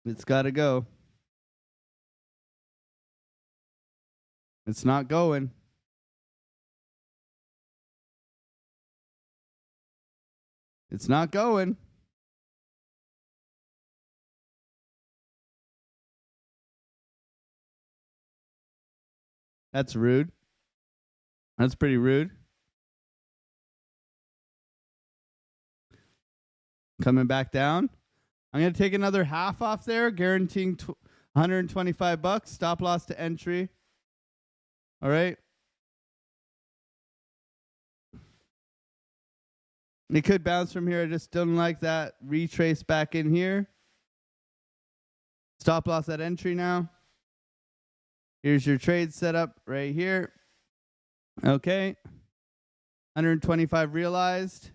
It's got to go. It's not going. It's not going. That's rude. That's pretty rude. Coming back down. I'm going to take another half off there, guaranteeing $125. Stop loss to entry. All right. It could bounce from here. I just don't like that. Retrace back in here. Stop loss at entry now. Here's your trade setup right here. Okay. 125 realized.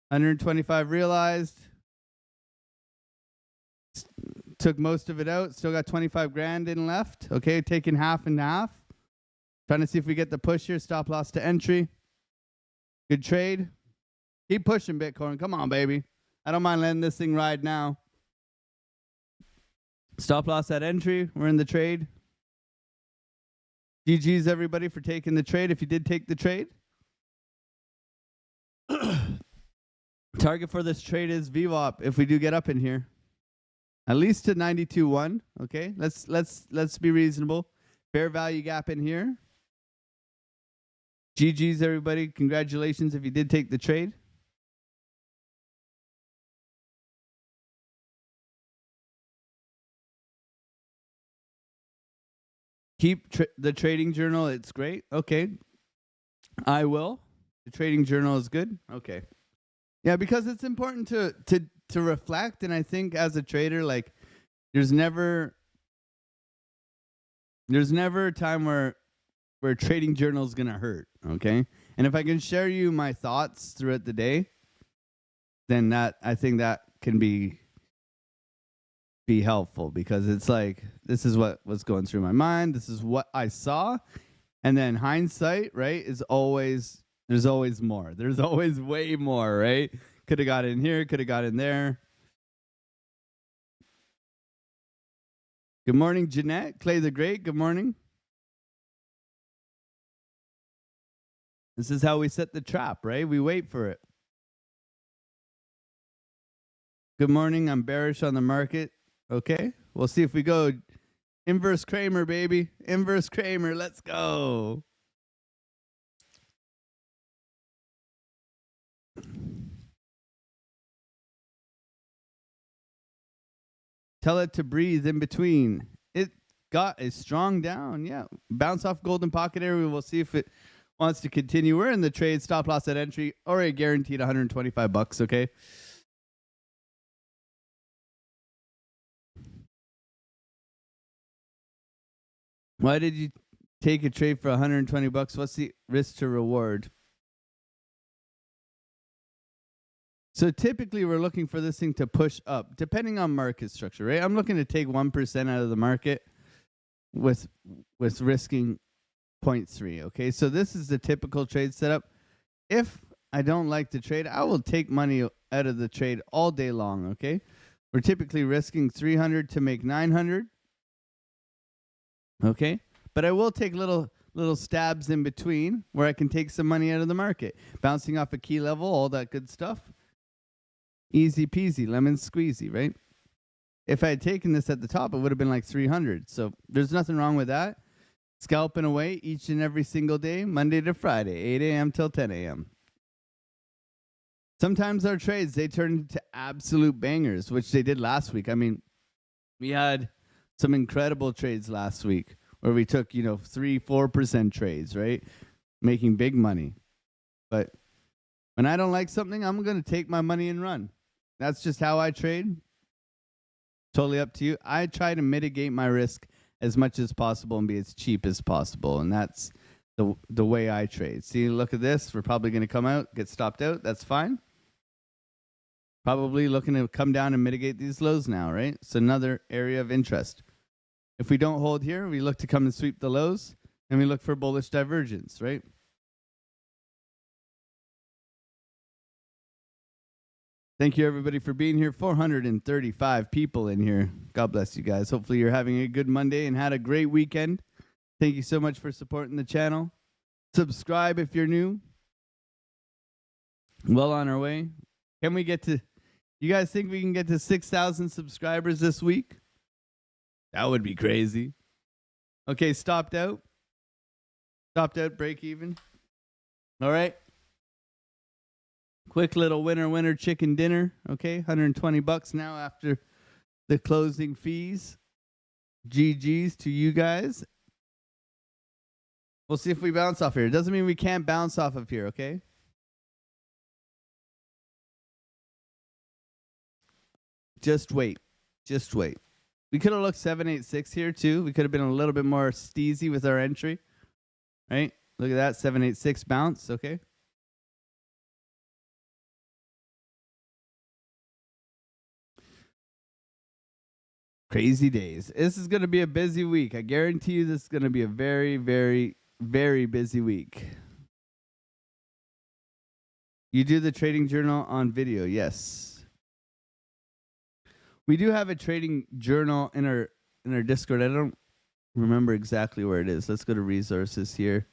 125 realized. Took most of it out. Still got 25 grand in left. Okay, taking half and half. Trying to see if we get the push here. Stop loss to entry. Good trade. Keep pushing, Bitcoin. Come on, baby. I don't mind letting this thing ride now. Stop loss at entry. We're in the trade. GG's, everybody, for taking the trade. If you did take the trade. Target for this trade is VWAP if we do get up in here. At least to 92.1. Okay, let's be reasonable. Fair value gap in here. GG's, everybody. Congratulations if you did take the trade. Keep the trading journal. It's great. Okay. I will. The trading journal is good. Okay. Yeah, because it's important to reflect, and I think as a trader, like there's never a time where trading journal is gonna hurt. Okay. And if I can share you my thoughts throughout the day, then I think that can be helpful, because it's like, this is what was going through my mind. This is what I saw. And then hindsight, right, there's always more. There's always way more, right? Could have got in here, could have got in there. Good morning, Jeanette. Clay the Great, good morning. This is how we set the trap, right? We wait for it. Good morning. I'm bearish on the market. Okay. We'll see if we go inverse Kramer, baby. Inverse Kramer. Let's go. Tell it to breathe in between. It got a strong down. Yeah. Bounce off golden pocket area. We'll see if wants to continue, we're in the trade. Stop loss at entry or a guaranteed $125. Okay. Why did you take a trade for $120? What's the risk to reward? So typically we're looking for this thing to push up, depending on market structure, right? I'm looking to take 1% out of the market with risking 0.3. Okay, so this is the typical trade setup. If I don't like the trade, I will take money out of the trade all day long. Okay, we're typically risking 300 to make 900. Okay, but I will take little stabs in between where I can take some money out of the market, bouncing off a key level, all that good stuff. Easy peasy, lemon squeezy, right? If I had taken this at the top, it would have been like 300. So there's nothing wrong with that. Scalping away each and every single day, Monday to Friday, 8 a.m. till 10 a.m. Sometimes our trades, they turn into absolute bangers, which they did last week. I mean, we had some incredible trades last week where we took, 3-4% trades, right? Making big money. But when I don't like something, I'm going to take my money and run. That's just how I trade. Totally up to you. I try to mitigate my risk as much as possible and be as cheap as possible. And that's the way I trade. See, look at this. We're probably going to come out, get stopped out. That's fine. Probably looking to come down and mitigate these lows now, right? It's another area of interest. If we don't hold here, we look to come and sweep the lows, and we look for bullish divergence, right? Thank you, everybody, for being here. 435 people in here. God bless you guys. Hopefully you're having a good Monday and had a great weekend. Thank you so much for supporting the channel. Subscribe if you're new. Well on our way. Can we get to... You guys think we can get to 6,000 subscribers this week? That would be crazy. Okay, stopped out. Stopped out, break even. All right. Quick little winner chicken dinner. Okay, $120 now after the closing fees. GG's to you guys. We'll see if we bounce off here. It doesn't mean we can't bounce off of here, okay? Just wait. Just wait. We could have looked 786 here too. We could have been a little bit more steezy with our entry. Right? Look at that. 786 bounce. Okay. Crazy days. This is going to be a busy week. I guarantee you this is going to be a very, very, very busy week. You do the trading journal on video. Yes. We do have a trading journal in our Discord. I don't remember exactly where it is. Let's go to resources here.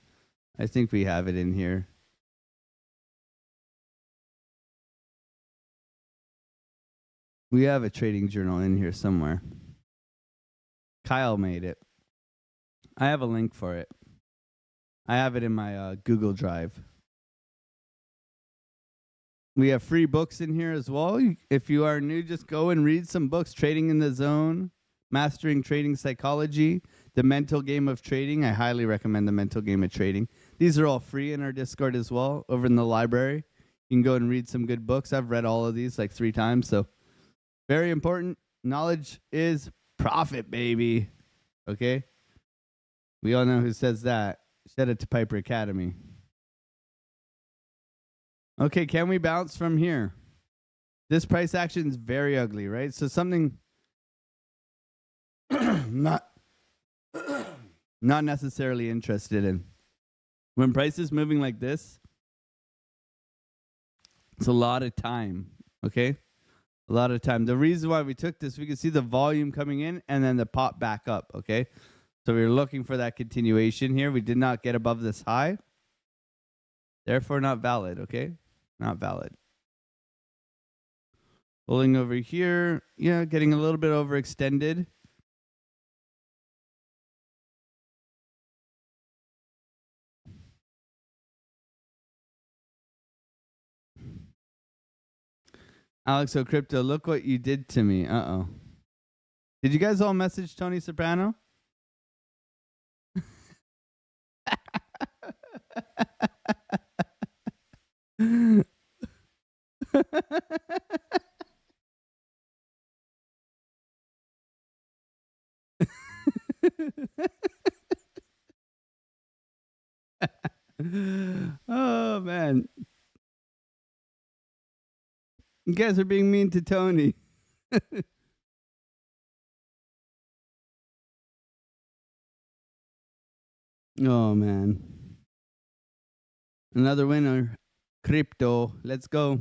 I think we have it in here. We have a trading journal in here somewhere. Kyle made it. I have a link for it. I have it in my Google Drive. We have free books in here as well. If you are new, just go and read some books. Trading in the Zone, Mastering Trading Psychology, The Mental Game of Trading. I highly recommend The Mental Game of Trading. These are all free in our Discord as well, over in the library. You can go and read some good books. I've read all of these like 3 times, so very important. Knowledge is profit, baby. Okay? We all know who says that. Said it to Piper Academy. Okay, can we bounce from here? This price action is very ugly, right? So something not necessarily interested in. When price is moving like this, it's a lot of time, okay? A lot of time. The reason why we took this, we can see the volume coming in and then the pop back up, okay? So we were looking for that continuation here. We did not get above this high. Therefore, not valid, okay? Not valid. Pulling over here. Yeah, getting a little bit overextended. Alex O'Crypto, look what you did to me. Uh-oh. Did you guys all message Tony Soprano? Oh man, you guys are being mean to Tony. Oh man, another winner, crypto. Let's go.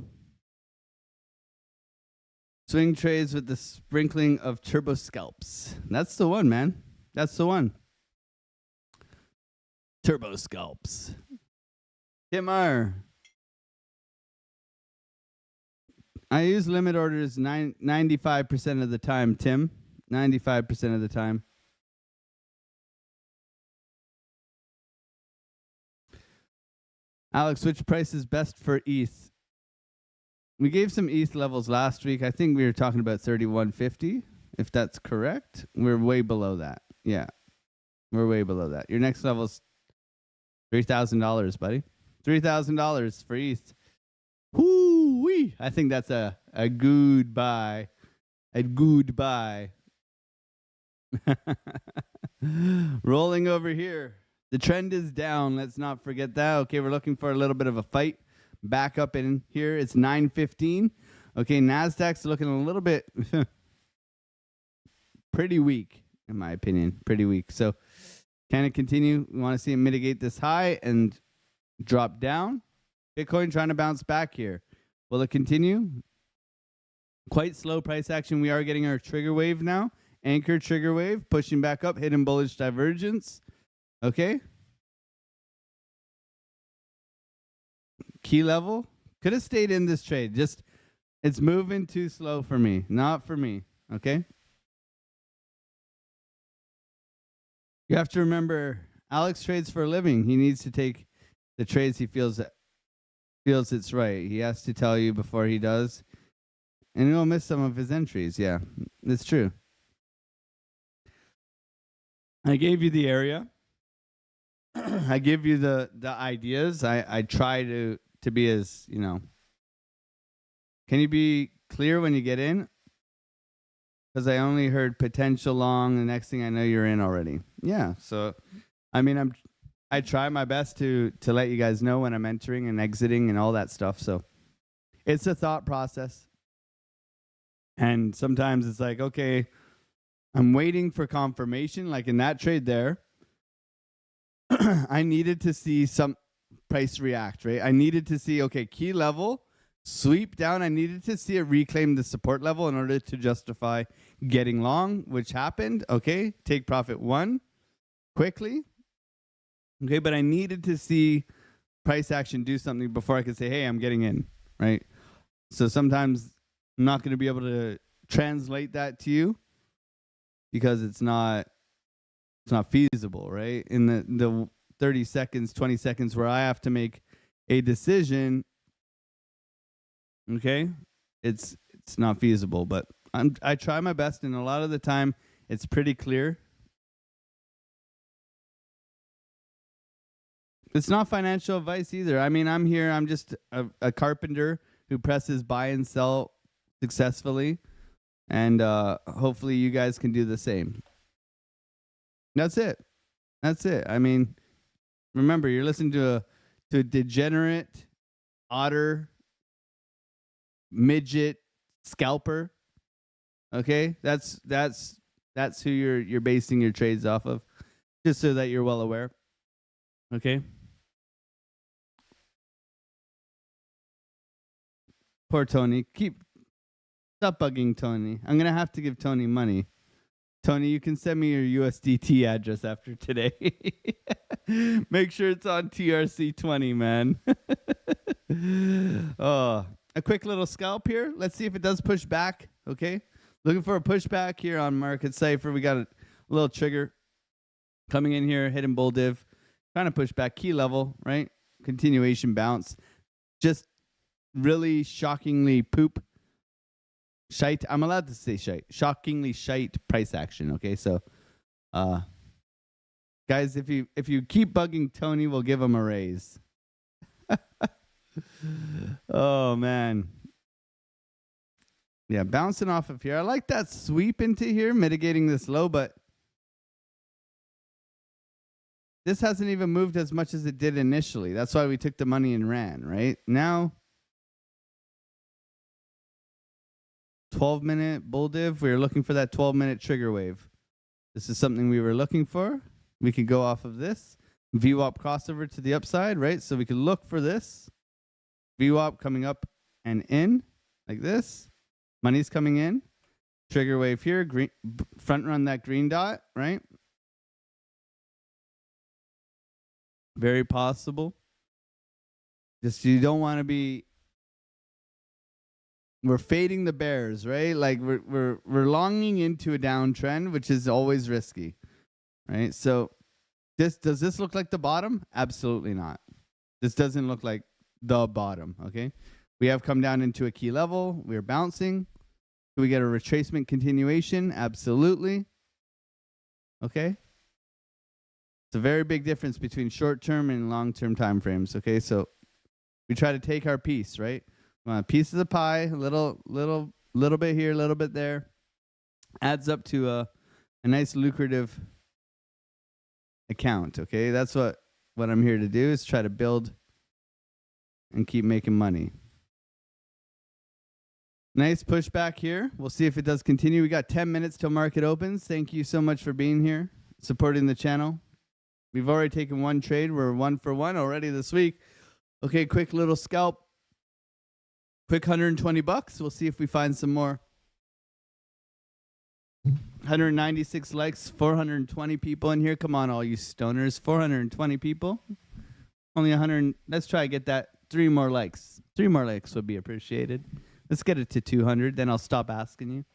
Swing trades with the sprinkling of turbo scalps. That's the one, man. That's the one. Turbo scalps. Timar. I use limit orders 95% of the time, Tim. 95% of the time. Alex, which price is best for ETH? We gave some ETH levels last week. I think we were talking about 3150, if that's correct. We're way below that. Yeah. We're way below that. Your next level is $3,000, buddy. $3,000 for ETH. Whoo-wee. I think that's a good buy. A good buy. Rolling over here. The trend is down. Let's not forget that. Okay, we're looking for a little bit of a fight. Back up in here. It's 9:15. Okay, NASDAQ's looking a little bit pretty weak, in my opinion. Pretty weak. So can it continue? We want to see it mitigate this high and drop down. Bitcoin trying to bounce back here. Will it continue? Quite slow price action. We are getting our trigger wave now. Anchor trigger wave. Pushing back up. Hidden bullish divergence. Okay. Key level. Could have stayed in this trade. Just, it's moving too slow for me. Not for me. Okay. You have to remember, Alex trades for a living. He needs to take the trades he feels it's right. He has to tell you before he does. And he'll miss some of his entries. Yeah, it's true. I gave you the area. I give you the ideas. I try to be as, can you be clear when you get in? Because I only heard potential long. The next thing I know, you're in already. Yeah. So, I mean, I try my best to let you guys know when I'm entering and exiting and all that stuff. So it's a thought process. And sometimes it's like, okay, I'm waiting for confirmation. Like in that trade there, I needed to see some price react, right? I needed to see, okay, key level, sweep down. I needed to see it reclaim the support level in order to justify getting long, which happened. Okay, take profit one quickly. Okay, but I needed to see price action do something before I could say, hey, I'm getting in, right? So sometimes I'm not going to be able to translate that to you because it's not feasible, right? In the 30 seconds, 20 seconds where I have to make a decision, okay, it's not feasible, but I try my best, and a lot of the time it's pretty clear. It's not financial advice either. I mean, I'm just a carpenter who presses buy and sell successfully, and hopefully you guys can do the same. That's it. I mean, remember, you're listening to a degenerate, otter, midget, scalper. Okay, that's who you're basing your trades off of, just so that you're well aware. Okay. Poor Tony. Stop bugging Tony. I'm gonna have to give Tony money. Tony, you can send me your USDT address after today. Make sure it's on TRC20, man. Oh, a quick little scalp here. Let's see if it does push back. Okay. Looking for a pushback here on Market Cipher. We got a little trigger coming in here, hidden bull div, trying to push back key level, right? Continuation bounce. Just really shockingly shite. I'm allowed to say shite. Shockingly shite price action. Okay, so Guys, if you keep bugging Tony, we'll give him a raise. Oh man. Yeah, bouncing off of here. I like that sweep into here, mitigating this low, but this hasn't even moved as much as it did initially. That's why we took the money and ran, right? Now 12-minute bull div. We were looking for that 12-minute trigger wave. This is something we were looking for. We could go off of this. VWAP crossover to the upside, right? So we could look for this. VWAP coming up and in like this. Money's coming in. Trigger wave here. Green, front run that green dot, right? Very possible. Just you don't want to be. We're fading the bears, right? Like we're longing into a downtrend, which is always risky, right? So does this look like the bottom? Absolutely not. This doesn't look like the bottom, okay? We have come down into a key level. We're bouncing. Do we get a retracement continuation? Absolutely. Okay? It's a very big difference between short-term and long-term time frames, okay? So we try to take our piece, right? A piece of the pie, a little bit here, a little bit there. Adds up to a nice lucrative account, okay? That's what I'm here to do, is try to build and keep making money. Nice pushback here. We'll see if it does continue. We got 10 minutes till market opens. Thank you so much for being here, supporting the channel. We've already taken one trade. We're 1 for 1 already this week. Okay, quick little scalp. Quick $120. We'll see if we find some more. 196 likes, 420 people in here. Come on, all you stoners. 420 people. Only 100. Let's try to get that. 3 more likes. 3 more likes would be appreciated. Let's get it to 200. Then I'll stop asking you.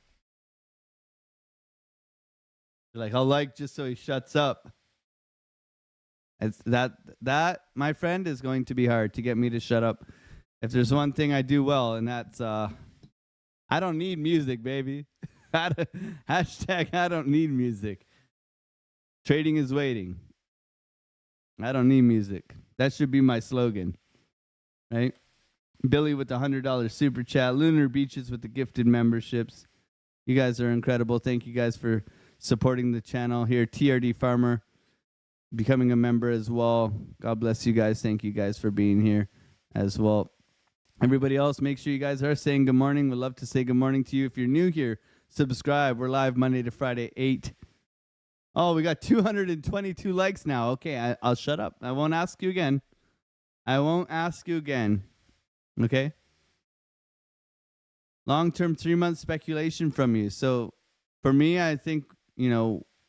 You're like, I'll like just so he shuts up. It's that, my friend, is going to be hard to get me to shut up. If there's one thing I do well, and that's I don't need music, baby. Hashtag I don't need music. Trading is waiting. I don't need music. That should be my slogan, right? Billy with the $100 super chat. Lunar Beaches with the gifted memberships. You guys are incredible. Thank you guys for supporting the channel here. TRD Farmer becoming a member as well. God bless you guys. Thank you guys for being here as well. Everybody else, make sure you guys are saying good morning. We'd love to say good morning to you. If you're new here, subscribe. We're live Monday to Friday, 8. Oh, we got 222 likes now. Okay, I'll shut up. I won't ask you again. I won't ask you again. Okay? Long-term 3-month speculation from you. So for me, I think,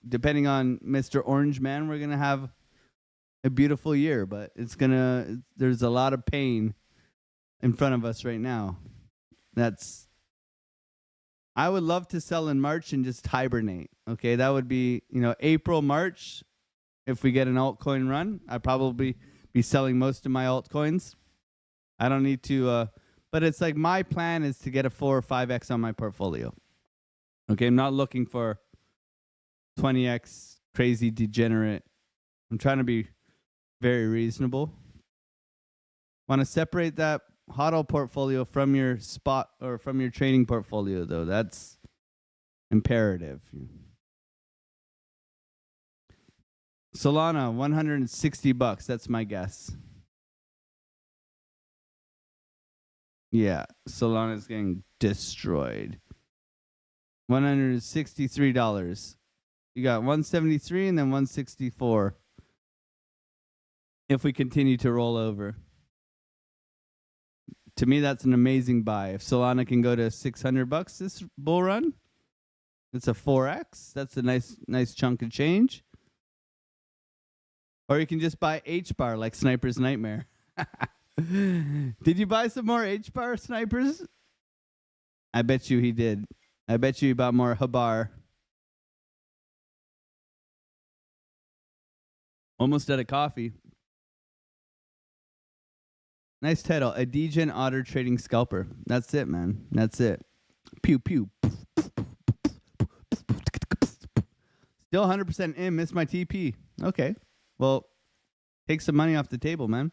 depending on Mr. Orange Man, we're going to have a beautiful year. But there's a lot of pain in front of us right now. I would love to sell in March and just hibernate. Okay, that would be, April, March. If we get an altcoin run, I'd probably be selling most of my altcoins. I don't need to, but it's like my plan is to get a 4 or 5x on my portfolio. Okay, I'm not looking for 20x crazy degenerate. I'm trying to be very reasonable. Want to separate that HODL portfolio from your spot or from your trading portfolio, though. That's imperative. Solana, $160. That's my guess. Yeah, Solana's getting destroyed. $163. You got 173 and then 164. If we continue to roll over. To me, that's an amazing buy. If Solana can go to $600 this bull run, it's a 4x. That's a nice chunk of change. Or you can just buy H-bar like Sniper's Nightmare. Did you buy some more H-bar snipers? I bet you he did. I bet you he bought more Habar. Almost out of coffee. Nice title. A degen otter trading scalper. That's it, man. That's it. Pew, pew. Still 100% in. Missed my TP. Okay. Well, take some money off the table, man.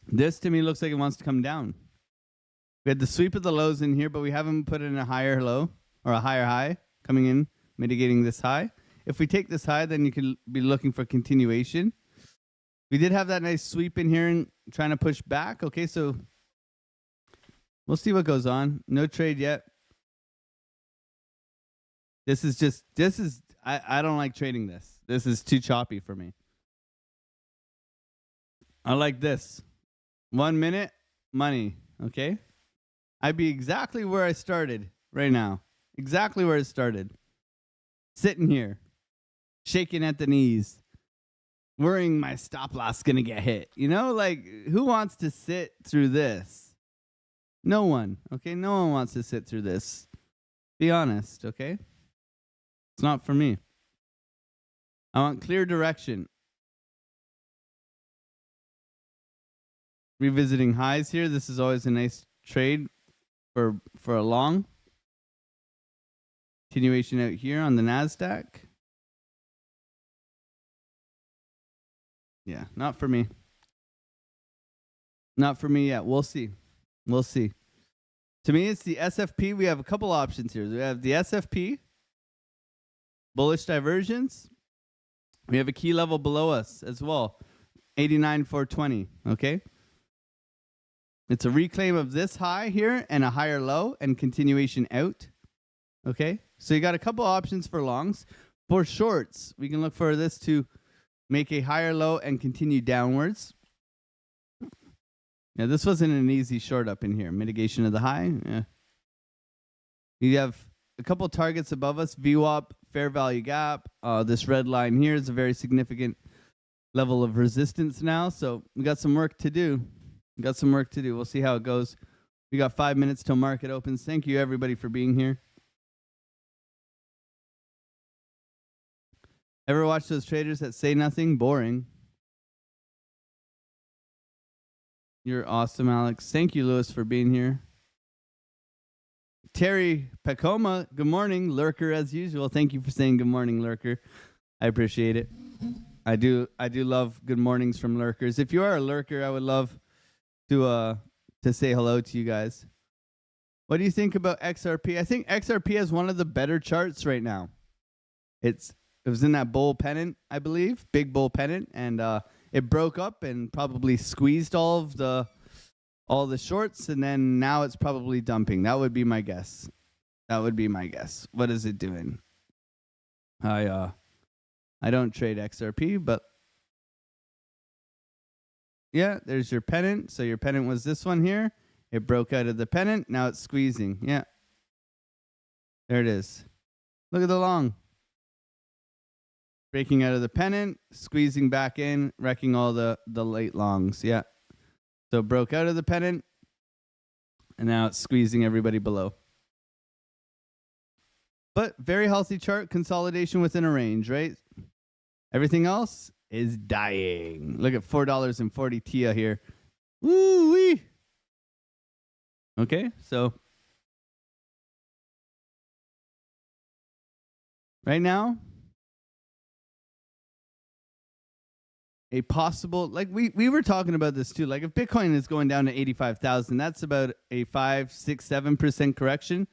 This to me looks like it wants to come down. We had the sweep of the lows in here, but we haven't put in a higher low or a higher high coming in, mitigating this high. If we take this high, then you can be looking for continuation. We did have that nice sweep in here and trying to push back. Okay, so we'll see what goes on. No trade yet. I don't like trading this. This is too choppy for me. I like this. 1 minute, money, okay? I'd be exactly where I started right now. Exactly where I started. Sitting here, shaking at the knees, worrying my stop loss is going to get hit. You know, like, who wants to sit through this? No one, okay? No one wants to sit through this. Be honest, okay? It's not for me. I want clear direction. Revisiting highs here. This is always a nice trade for a long. Continuation out here on the NASDAQ. Yeah, not for me. Not for me yet. We'll see. We'll see. To me, it's the SFP. We have a couple options here. We have the SFP, bullish divergence. We have a key level below us as well, 89,420. Okay. It's a reclaim of this high here and a higher low and continuation out. Okay. So you got a couple options for longs. For shorts, we can look for this to make a higher low and continue downwards. Now, this wasn't an easy short up in here. Mitigation of the high. Yeah. You have a couple targets above us. VWAP, fair value gap. This red line here is a very significant level of resistance now. So we got some work to do. We'll see how it goes. We got 5 minutes till market opens. Thank you, everybody, for being here. Ever watch those traders that say nothing? Boring. You're awesome, Alex. Thank you, Lewis, for being here. Terry Pacoma, good morning. Lurker, as usual. Thank you for saying good morning, Lurker. I appreciate it. I do love good mornings from lurkers. If you are a lurker, I would love to say hello to you guys. What do you think about XRP? I think XRP has one of the better charts right now. It was in that bull pennant, I believe, big bull pennant, and it broke up and probably squeezed all the shorts, and then now it's probably dumping. That would be my guess. What is it doing? I don't trade XRP, but yeah, there's your pennant. So your pennant was this one here. It broke out of the pennant. Now it's squeezing. Yeah. There it is. Look at the long. Breaking out of the pennant, squeezing back in, wrecking all the late longs. Yeah. So it broke out of the pennant, and now it's squeezing everybody below. But very healthy chart, consolidation within a range, right? Everything else is dying. Look at $4.40 TIA here. Woo-wee. Okay, so right now, a possible, like we were talking about this too, like if Bitcoin is going down to 85,000, that's about a 5, 6, 7% correction,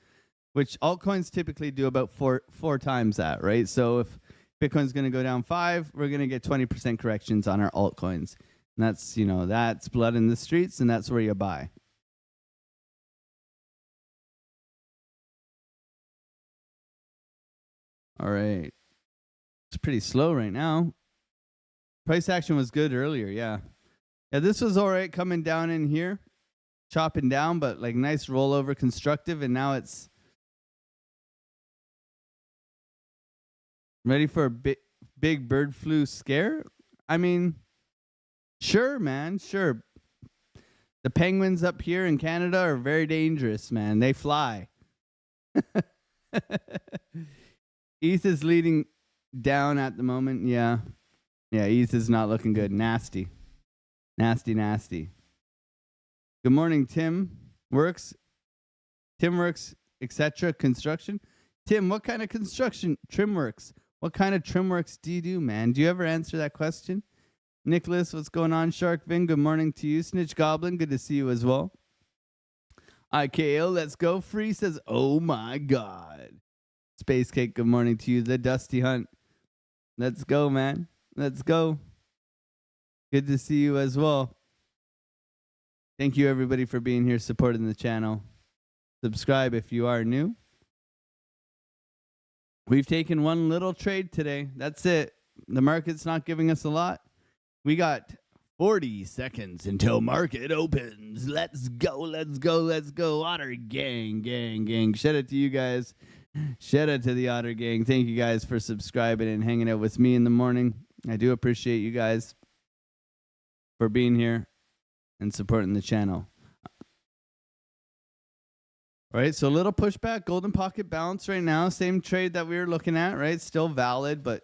which altcoins typically do about four times that, right? So if Bitcoin's going to go down 5, we're going to get 20% corrections on our altcoins. And that's, that's blood in the streets, and that's where you buy. All right. It's pretty slow right now. Price action was good earlier, yeah. Yeah, this was all right coming down in here, chopping down, but like nice rollover, constructive, and now it's ready for a big bird flu scare? I mean, sure, man, sure. The penguins up here in Canada are very dangerous, man. They fly. ETH is leading down at the moment, yeah. Yeah, ETH is not looking good. Nasty. Nasty. Good morning, Tim. Tim Works, etc. Construction. Tim, what kind of construction? Trimworks. What kind of trim works do you do, man? Do you ever answer that question? Nicholas, what's going on? Sharkvin, good morning to you. Snitch Goblin, good to see you as well. IKO, let's go. Free says, oh my God. Space Cake, good morning to you. The Dusty Hunt, let's go, man. Let's go. Good to see you as well. Thank you, everybody, for being here, supporting the channel. Subscribe if you are new. We've taken one little trade today. That's it. The market's not giving us a lot. We got 40 seconds until market opens. Let's go, let's go, let's go. Otter gang, gang, gang. Shout out to you guys. Shout out to the Otter gang. Thank you guys for subscribing and hanging out with me in the morning. I do appreciate you guys for being here and supporting the channel. All right, so a little pushback, golden pocket bounce right now. Same trade that we were looking at, right? Still valid, but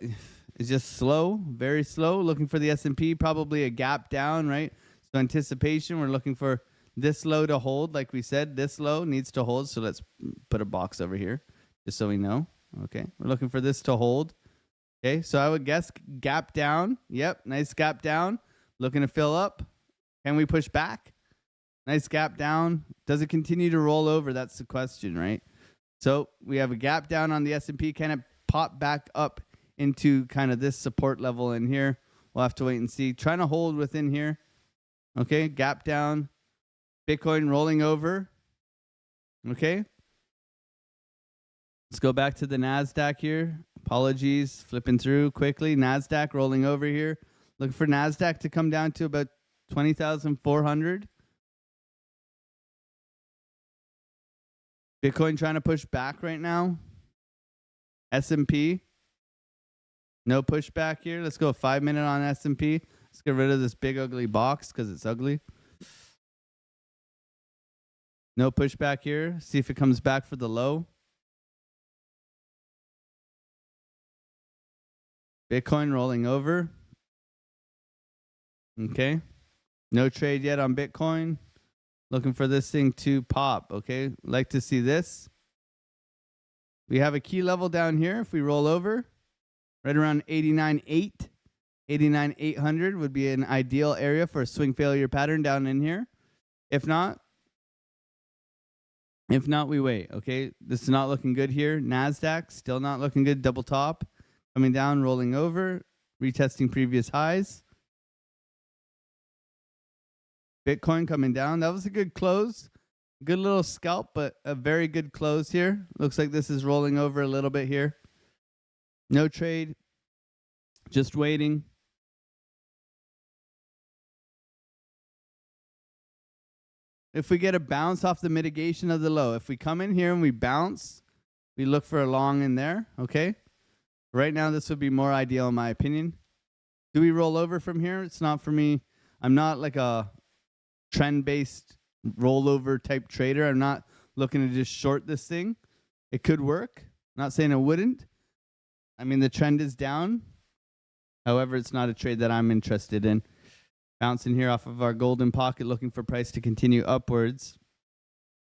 it's just slow, very slow. Looking for the S&P, probably a gap down, right? So anticipation, we're looking for this low to hold. Like we said, this low needs to hold. So let's put a box over here just so we know. Okay, we're looking for this to hold. Okay, so I would guess gap down. Yep, nice gap down. Looking to fill up. Can we push back? Nice gap down. Does it continue to roll over? That's the question, right? So we have a gap down on the S&P. Can it pop back up into kind of this support level in here? We'll have to wait and see. Trying to hold within here. Okay, gap down. Bitcoin rolling over. Okay. Let's go back to the NASDAQ here. Apologies, flipping through quickly. NASDAQ rolling over here. Looking for NASDAQ to come down to about 20,400. Bitcoin trying to push back right now. S&P. No pushback here. Let's go 5 minute on S&P. Let's get rid of this big ugly box because it's ugly. No pushback here. See if it comes back for the low. Bitcoin rolling over. Okay. No trade yet on Bitcoin. Looking for this thing to pop, okay? Like to see this. We have a key level down here. If we roll over, right around 89.8, 89.800 would be an ideal area for a swing failure pattern down in here. If not, we wait, okay? This is not looking good here. NASDAQ, still not looking good. Double top, coming down, rolling over, retesting previous highs. Bitcoin coming down. That was a good close. Good little scalp, but a very good close here. Looks like this is rolling over a little bit here. No trade. Just waiting. If we get a bounce off the mitigation of the low, if we come in here and we bounce, we look for a long in there, okay? Right now, this would be more ideal in my opinion. Do we roll over from here? It's not for me. I'm not like a trend-based rollover type trader. I'm not looking to just short this thing. It could work. Not saying it wouldn't. I mean, the trend is down. However, it's not a trade that I'm interested in. Bouncing here off of our golden pocket, looking for price to continue upwards.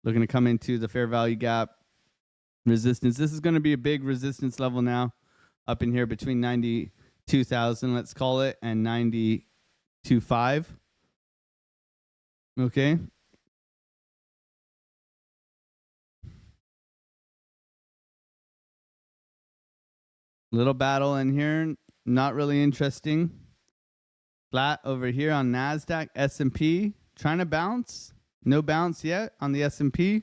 Looking to come into the fair value gap resistance. This is going to be a big resistance level now. Up in here between 92,000, let's call it, and 92.5. Okay. Little battle in here. Not really interesting. Flat over here on NASDAQ. S&P. Trying to bounce. No bounce yet on the S&P.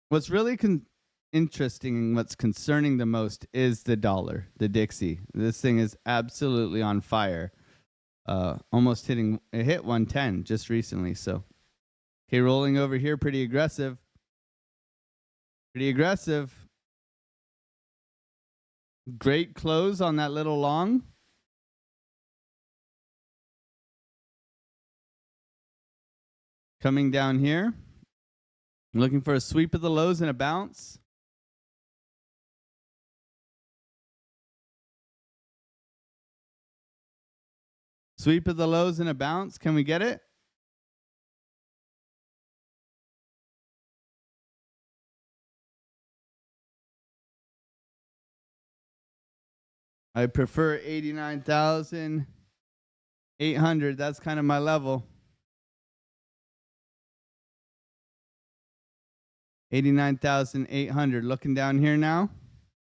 What's really interesting and what's concerning the most is the dollar, the Dixie. This thing is absolutely on fire. Almost hitting, it hit 110 just recently. So, okay, rolling over here, pretty aggressive. Pretty aggressive. Great close on that little long. Coming down here. Looking for a sweep of the lows and a bounce. Sweep of the lows and a bounce. Can we get it? I prefer 89,800. That's kind of my level. 89,800. Looking down here now.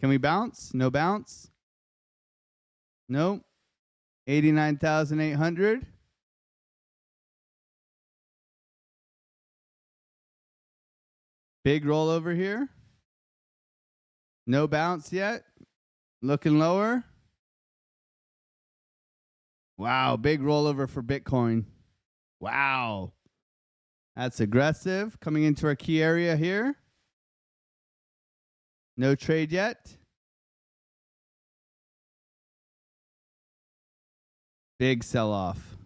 Can we bounce? No bounce. Nope. 89,800. Big rollover here. No bounce yet. Looking lower. Wow, big rollover for Bitcoin. Wow. That's aggressive. Coming into our key area here. No trade yet. Big sell-off.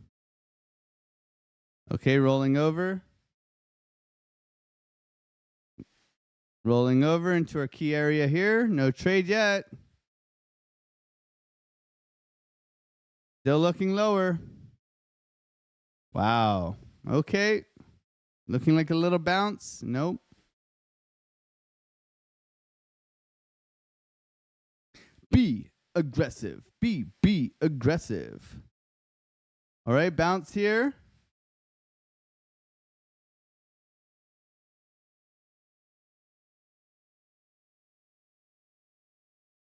Okay, rolling over. Rolling over into our key area here. No trade yet. Still looking lower. Wow. Okay. Looking like a little bounce. Nope. Be aggressive. Be aggressive. All right, bounce here.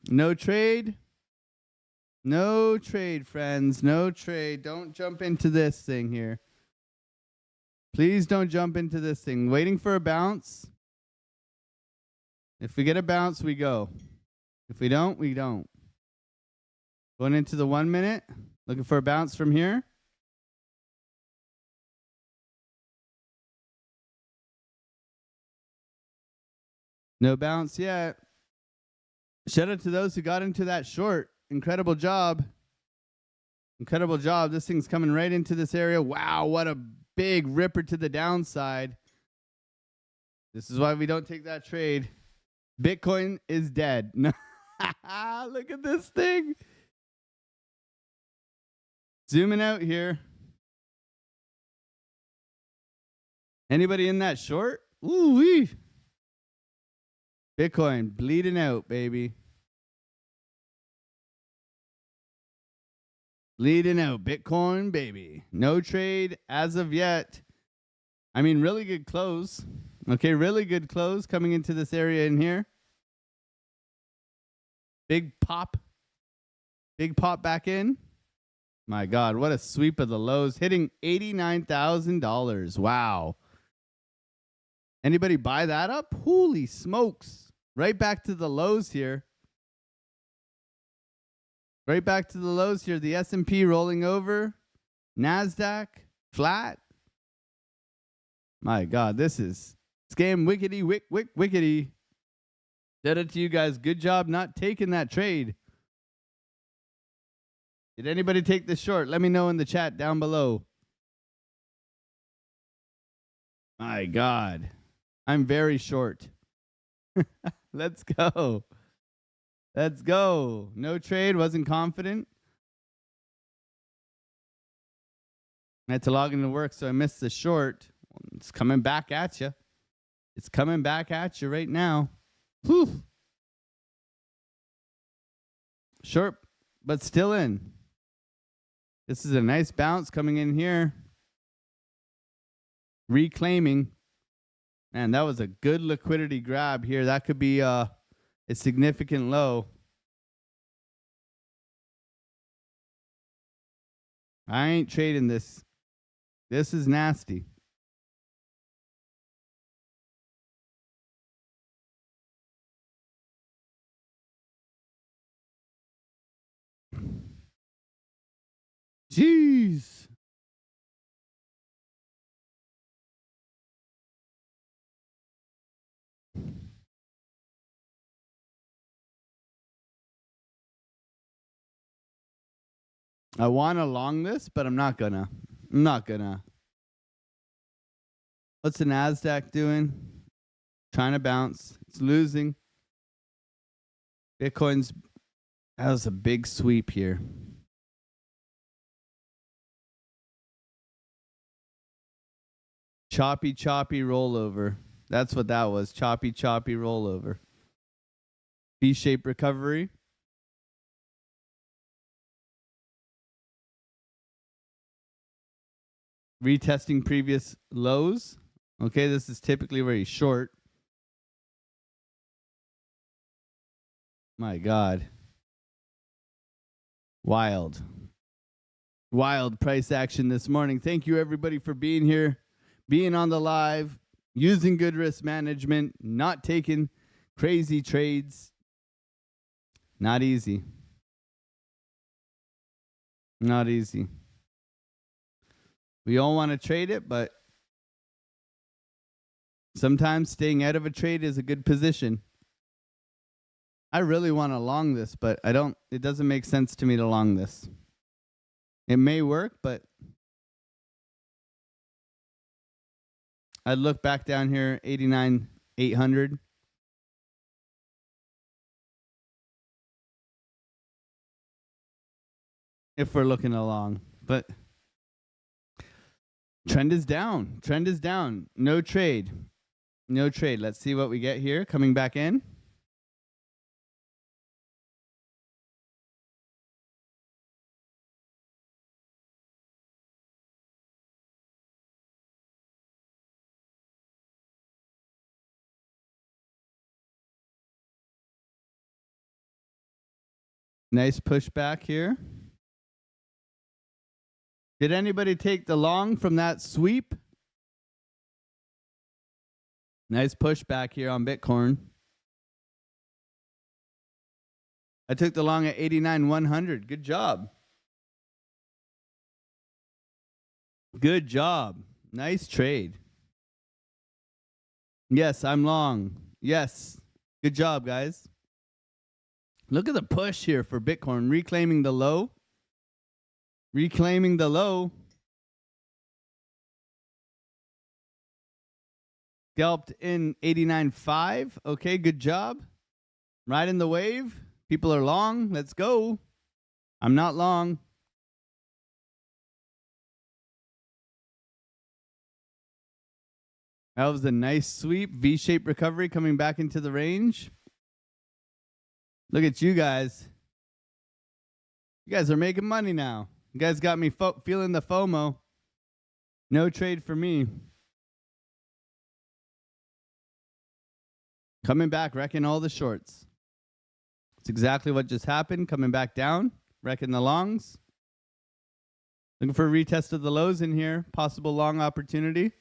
No trade. No trade, friends. No trade. Don't jump into this thing here. Please don't jump into this thing. Waiting for a bounce. If we get a bounce, we go. If we don't, we don't. Going into the 1 minute. Looking for a bounce from here. No bounce yet. Shout out to those who got into that short. Incredible job. Incredible job. This thing's coming right into this area. Wow, what a big ripper to the downside. This is why we don't take that trade. Bitcoin is dead. No. Look at this thing. Zooming out here. Anybody in that short? Ooh-wee. Bitcoin bleeding out, baby. Bleeding out. Bitcoin, baby. No trade as of yet. I mean, really good close. Okay, really good close coming into this area in here. Big pop. Big pop back in. My God, what a sweep of the lows. Hitting $89,000. Wow. Anybody buy that up? Holy smokes. Right back to the lows here. Right back to the lows here. The S&P rolling over. NASDAQ flat. My God, this is scam wickety wickety. Shout out to you guys. Good job not taking that trade. Did anybody take the short? Let me know in the chat down below. My God. I'm very short. Let's go. Let's go. No trade. Wasn't confident. I had to log into work, so I missed the short. It's coming back at you. It's coming back at you right now. Whew. Short, but still in. This is a nice bounce coming in here. Reclaiming. Man, that was a good liquidity grab here. That could be a significant low. I ain't trading this. This is nasty. Jeez. I want to long this, but I'm not gonna. What's the NASDAQ doing? Trying to bounce. It's losing. Bitcoin's, that was a big sweep here. Choppy rollover. That's what that was. Choppy rollover. V-shaped recovery. retesting previous lows. Okay, this is typically very short. My God. Wild price action this morning. Thank you, everybody, for being here, being on the live, using good risk management, not taking crazy trades. Not easy. Not easy. We all want to trade it, but sometimes staying out of a trade is a good position. I really want to long this, but it doesn't make sense to me to long this. It may work, but I'd look back down here, 89,800. If we're looking along, but trend is down. Trend is down. No trade. No trade. Let's see what we get here. Coming back in. Nice pushback here. Did anybody take the long from that sweep? Nice pushback here on Bitcoin. I took the long at 89,100. Good job. Good job. Nice trade. Yes, I'm long. Yes. Good job, guys. Look at the push here for Bitcoin. Reclaiming the low. Reclaiming the low. Scalped in 89.5. Okay, good job. Riding the wave. People are long. Let's go. I'm not long. That was a nice sweep. V-shaped recovery coming back into the range. Look at you guys. You guys are making money now. You guys got me feeling the FOMO. No trade for me. Coming back, wrecking all the shorts. It's exactly what just happened. Coming back down, wrecking the longs. Looking for a retest of the lows in here. Possible long opportunity.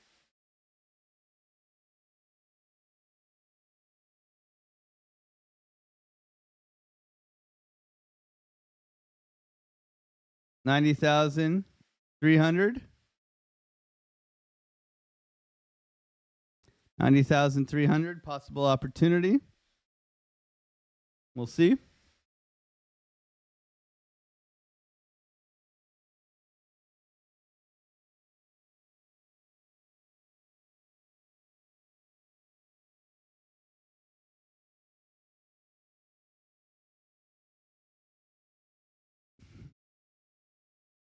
$90,300. 90,300 possible opportunity. We'll see.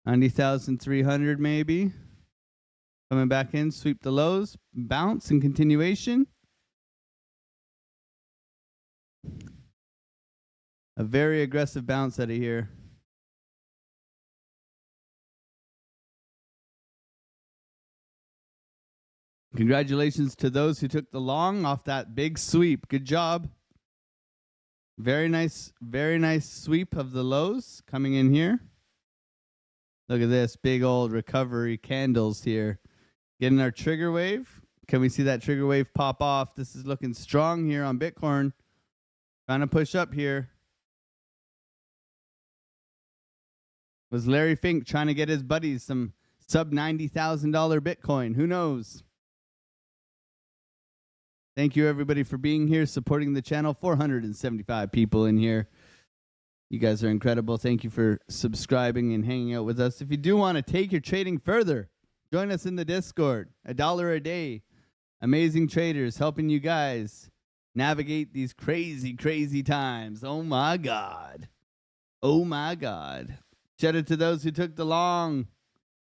$90,300 maybe. Coming back in, sweep the lows, bounce and continuation. A very aggressive bounce out of here. Congratulations to those who took the long off that big sweep. Good job. Very nice sweep of the lows coming in here. Look at this big old recovery candles here. Getting our trigger wave. Can we see that trigger wave pop off? This is looking strong here on Bitcoin. Trying to push up here. Was Larry Fink trying to get his buddies some sub $90,000 Bitcoin? Who knows? Thank you, everybody, for being here, supporting the channel. 475 people in here. You guys are incredible. Thank you for subscribing and hanging out with us. If you do want to take your trading further, join us in the Discord. $1 a day. Amazing traders helping you guys navigate these crazy, crazy times. Oh, my God. Oh, my God. Shout out to those who took the long.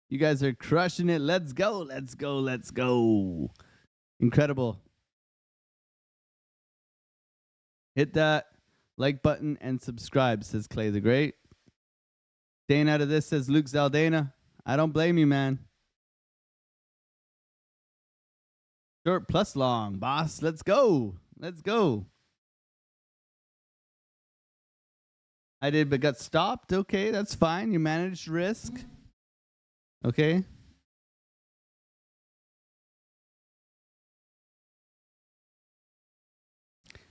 You guys are crushing it. Let's go. Let's go. Let's go. Incredible. Hit that like button and subscribe, says Clay the Great. Staying out of this, says Luke Zaldana. I don't blame you, man. Short plus long, boss. Let's go. Let's go. I did, but got stopped. Okay, that's fine. You managed risk. Okay.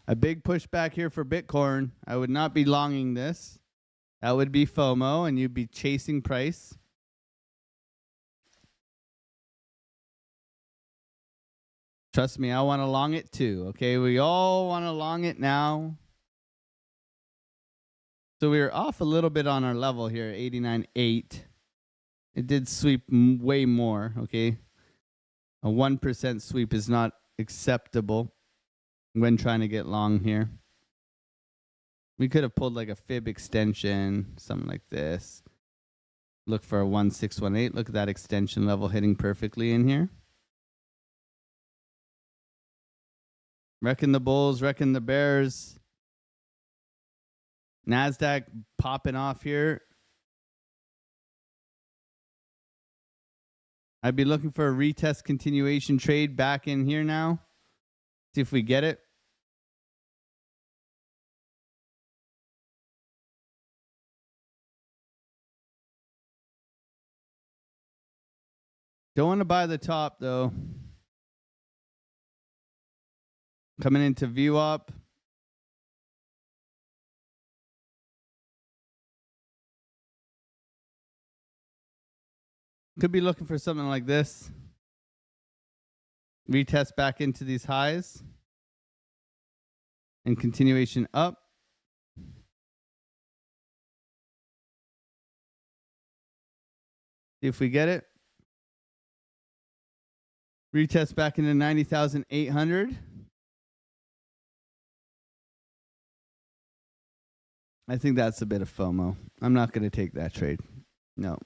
A big pushback here for Bitcoin. I would not be longing this. That would be FOMO, and you'd be chasing price. Trust me, I want to long it too. Okay, we all want to long it now. So we were off a little bit on our level here, 89.8. It did sweep way more. Okay, a 1% sweep is not acceptable when trying to get long here. We could have pulled like a fib extension, something like this. Look for a 1618. Look at that extension level hitting perfectly in here. Reckon the bulls, reckon the bears. NASDAQ popping off here. I'd be looking for a retest continuation trade back in here now. See if we get it. Don't want to buy the top though. Coming into view up. Could be looking for something like this. Retest back into these highs. And continuation up. See if we get it. Retest back into 90,800. I think that's a bit of FOMO. I'm not going to take that trade. No.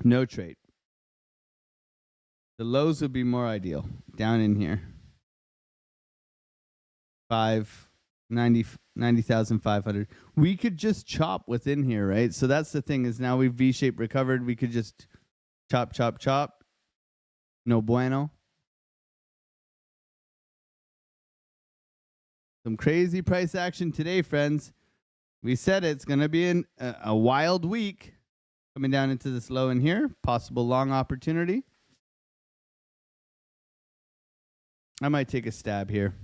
No trade. The lows would be more ideal. Down in here. 90,500. We could just chop within here, right? So that's the thing is now we've V-shaped recovered. We could just chop, chop, chop. No bueno. Some crazy price action today, friends. We said it's going to be a wild week. Coming down into this low in here. Possible long opportunity. I might take a stab here.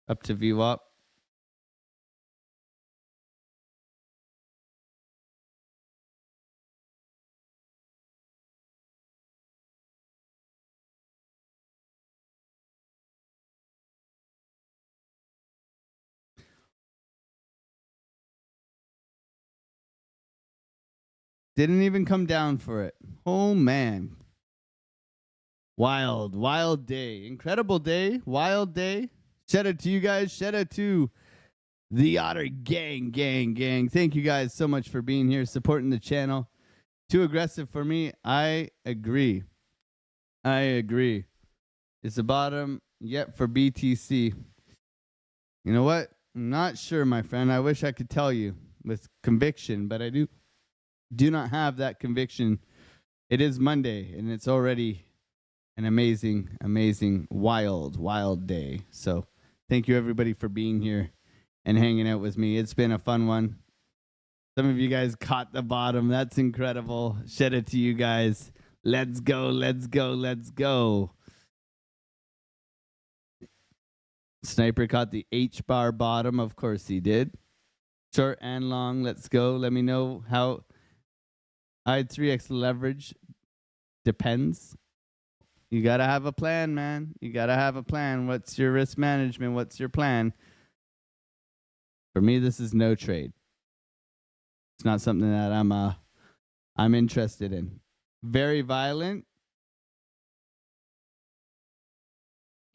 Up to VWAP. Didn't even come down for it. Oh, man. Wild, wild day. Incredible day. Wild day. Shout out to you guys. Shout out to the Otter gang. Thank you guys so much for being here, supporting the channel. Too aggressive for me. I agree. It's the bottom yet for BTC. You know what? I'm not sure, my friend. I wish I could tell you with conviction, but I do not have that conviction. It is Monday, and it's already an amazing, wild day. So thank you, everybody, for being here and hanging out with me. It's been a fun one. Some of you guys caught the bottom. That's incredible. Shout out to you guys. Let's go. Sniper caught the H-bar bottom. Of course he did. Short and long. Let's go. Let me know how. I had 3x leverage. Depends. You got to have a plan, man. You got to have a plan. What's your risk management? What's your plan? For me, this is no trade. It's not something that I'm interested in. Very violent.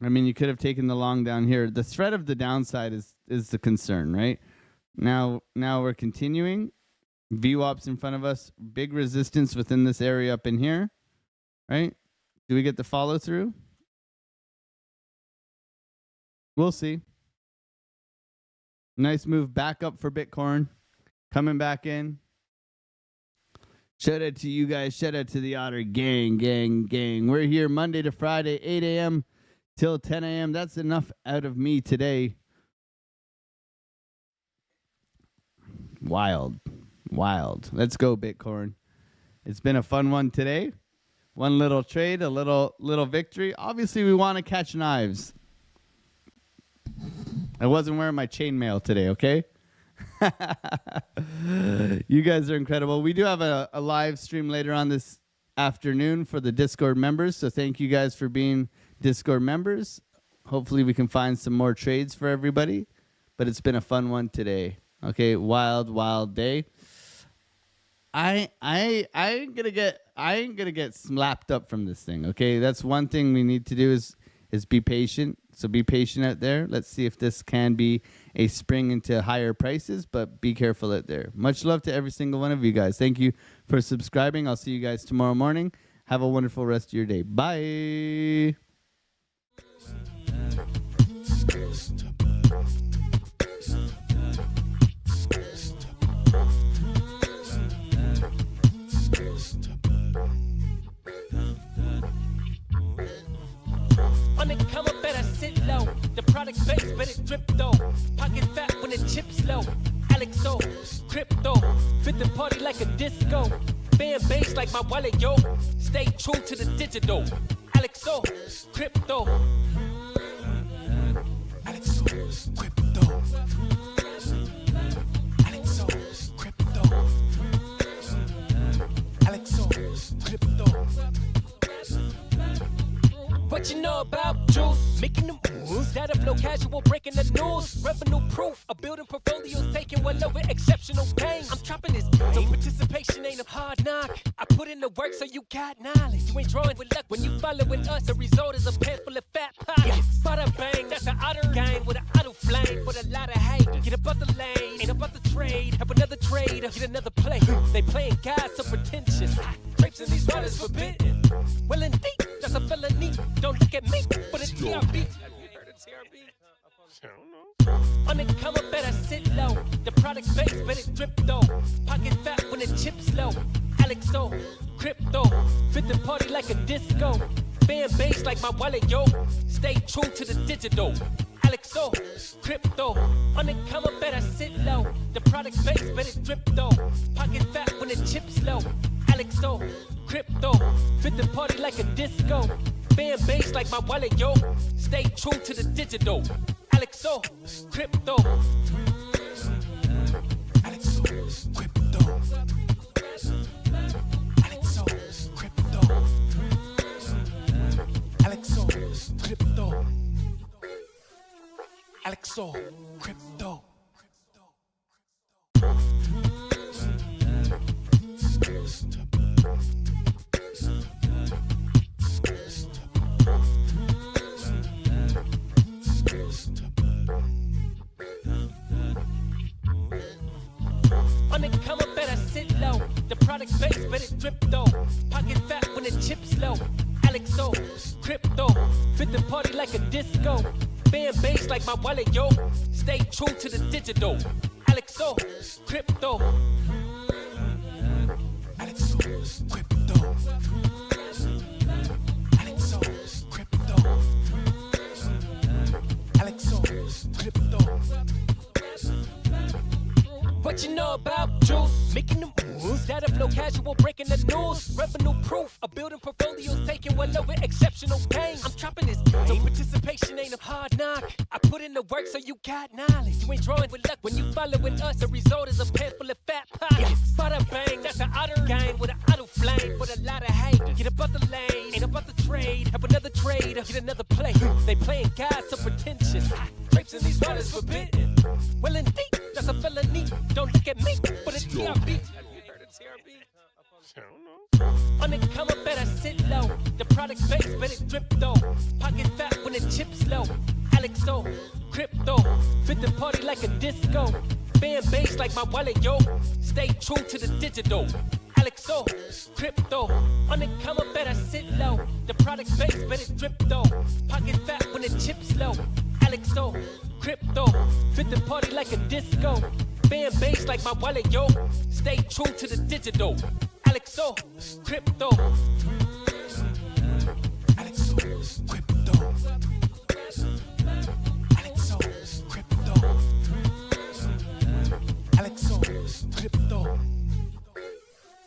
I mean, you could have taken the long down here. The threat of the downside is the concern, right? Now we're continuing. VWAP's in front of us. Big resistance within this area up in here, right? Do we get the follow through? We'll see. Nice move back up for Bitcoin. Coming back in. Shout out to you guys. Shout out to the Otter gang. We're here Monday to Friday, 8 a.m. till 10 a.m. That's enough out of me today. Wild. Let's go, Bitcoin. It's been a fun one today. One little trade, a little victory. Obviously, we want to catch knives. I wasn't wearing my chainmail today, okay? You guys are incredible. We do have a live stream later on this afternoon for the Discord members, so thank you guys for being Discord members. Hopefully we can find some more trades for everybody, but it's been a fun one today. Okay, wild day. I ain't gonna get slapped up from this thing. Okay, that's one thing we need to do is be patient. So be patient out there. Let's see if this can be a spring into higher prices, but be careful out there. Much love to every single one of you guys. Thank you for subscribing. I'll see you guys tomorrow morning. Have a wonderful rest of your day. Bye. On the come up, better sit low. The product base, better drip though. Pocket fat when the chips low. Alexo, crypto, fit the party like a disco. Fan base like my wallet, yo. Stay true to the digital. Alexo, crypto. Alexo, crypto. Alexo, crypto. Alexo, crypto. What you know about juice? Making the moves, data flow casual, breaking the news. Revenue proof, a building portfolios taking well over exceptional pain. I'm trapping this game, so participation ain't a hard knock. I put in the work so you got knowledge. You ain't drawing with luck when you following us. The result is a pen full of fat pockets. Bada bang, that's an otter gang with an auto flame. With a lot of hate, get about the lane, ain't about the trade. Have another trade, get another play. They playing guys so pretentious. Drapes in these waters forbidden. Well indeed, that's a felony. Don't look at me, but it's TRB. On the come up, better sit low. The product base, better drip though. Pocket fat when the chips low. Alexo, crypto, fit the party like a disco. Fan base like my wallet, yo. Stay true to the digital. Alexo, crypto, on the come up, better sit low. The product base, better drip though. Pocket fat when the chips low. Alexo, crypto, fit the party like a disco. Fan base like my wallet, yo. Stay true to the digital. Alexo, crypto. Alexo, crypto. Alexo, crypto. Alexo, crypto. Alexo, crypto. On the come up, better sit low. The product base, better drip though. Pocket fat when the chips low. Alexo, crypto, fit the party like a disco. Fan base like my wallet, yo. Stay true to the digital. Alexo, crypto. Alexo, crypto. Alexo, crypto. Alexo, crypto. What you know about juice? Making the moves, data flow casual, breaking the news. Revenue proof, a building portfolios taking well over exceptional pain. I'm trapping this, so participation ain't a hard knock. I put in the work so you got knowledge. You ain't drawing with luck when you following us. The result is a pen full of fat pockets. Bada bang, that's an otter gang with an auto flame. With a lot of hate, get about the lane, ain't about the trade. Have another trade, get another play. They playing guys so pretentious. Drapes in these waters forbidden. Well indeed, that's a felony. Don't look at me, but it's TRB. Have you heard of TRB? I don't know. On the come up, better sit low. The product base, better drip though. Pocket fat when the chips low. Alexo, crypto, fit the party like a disco. Fan base like my wallet, yo. Stay true to the digital. Alexo, crypto, on the come up, better sit low. The product base, better drip though. Pocket fat when the chips low. Alexo, crypto, fit the party like a disco. Fan base like my wallet, yo. Stay true to the digital. Alexo, crypto. Alexo, crypto.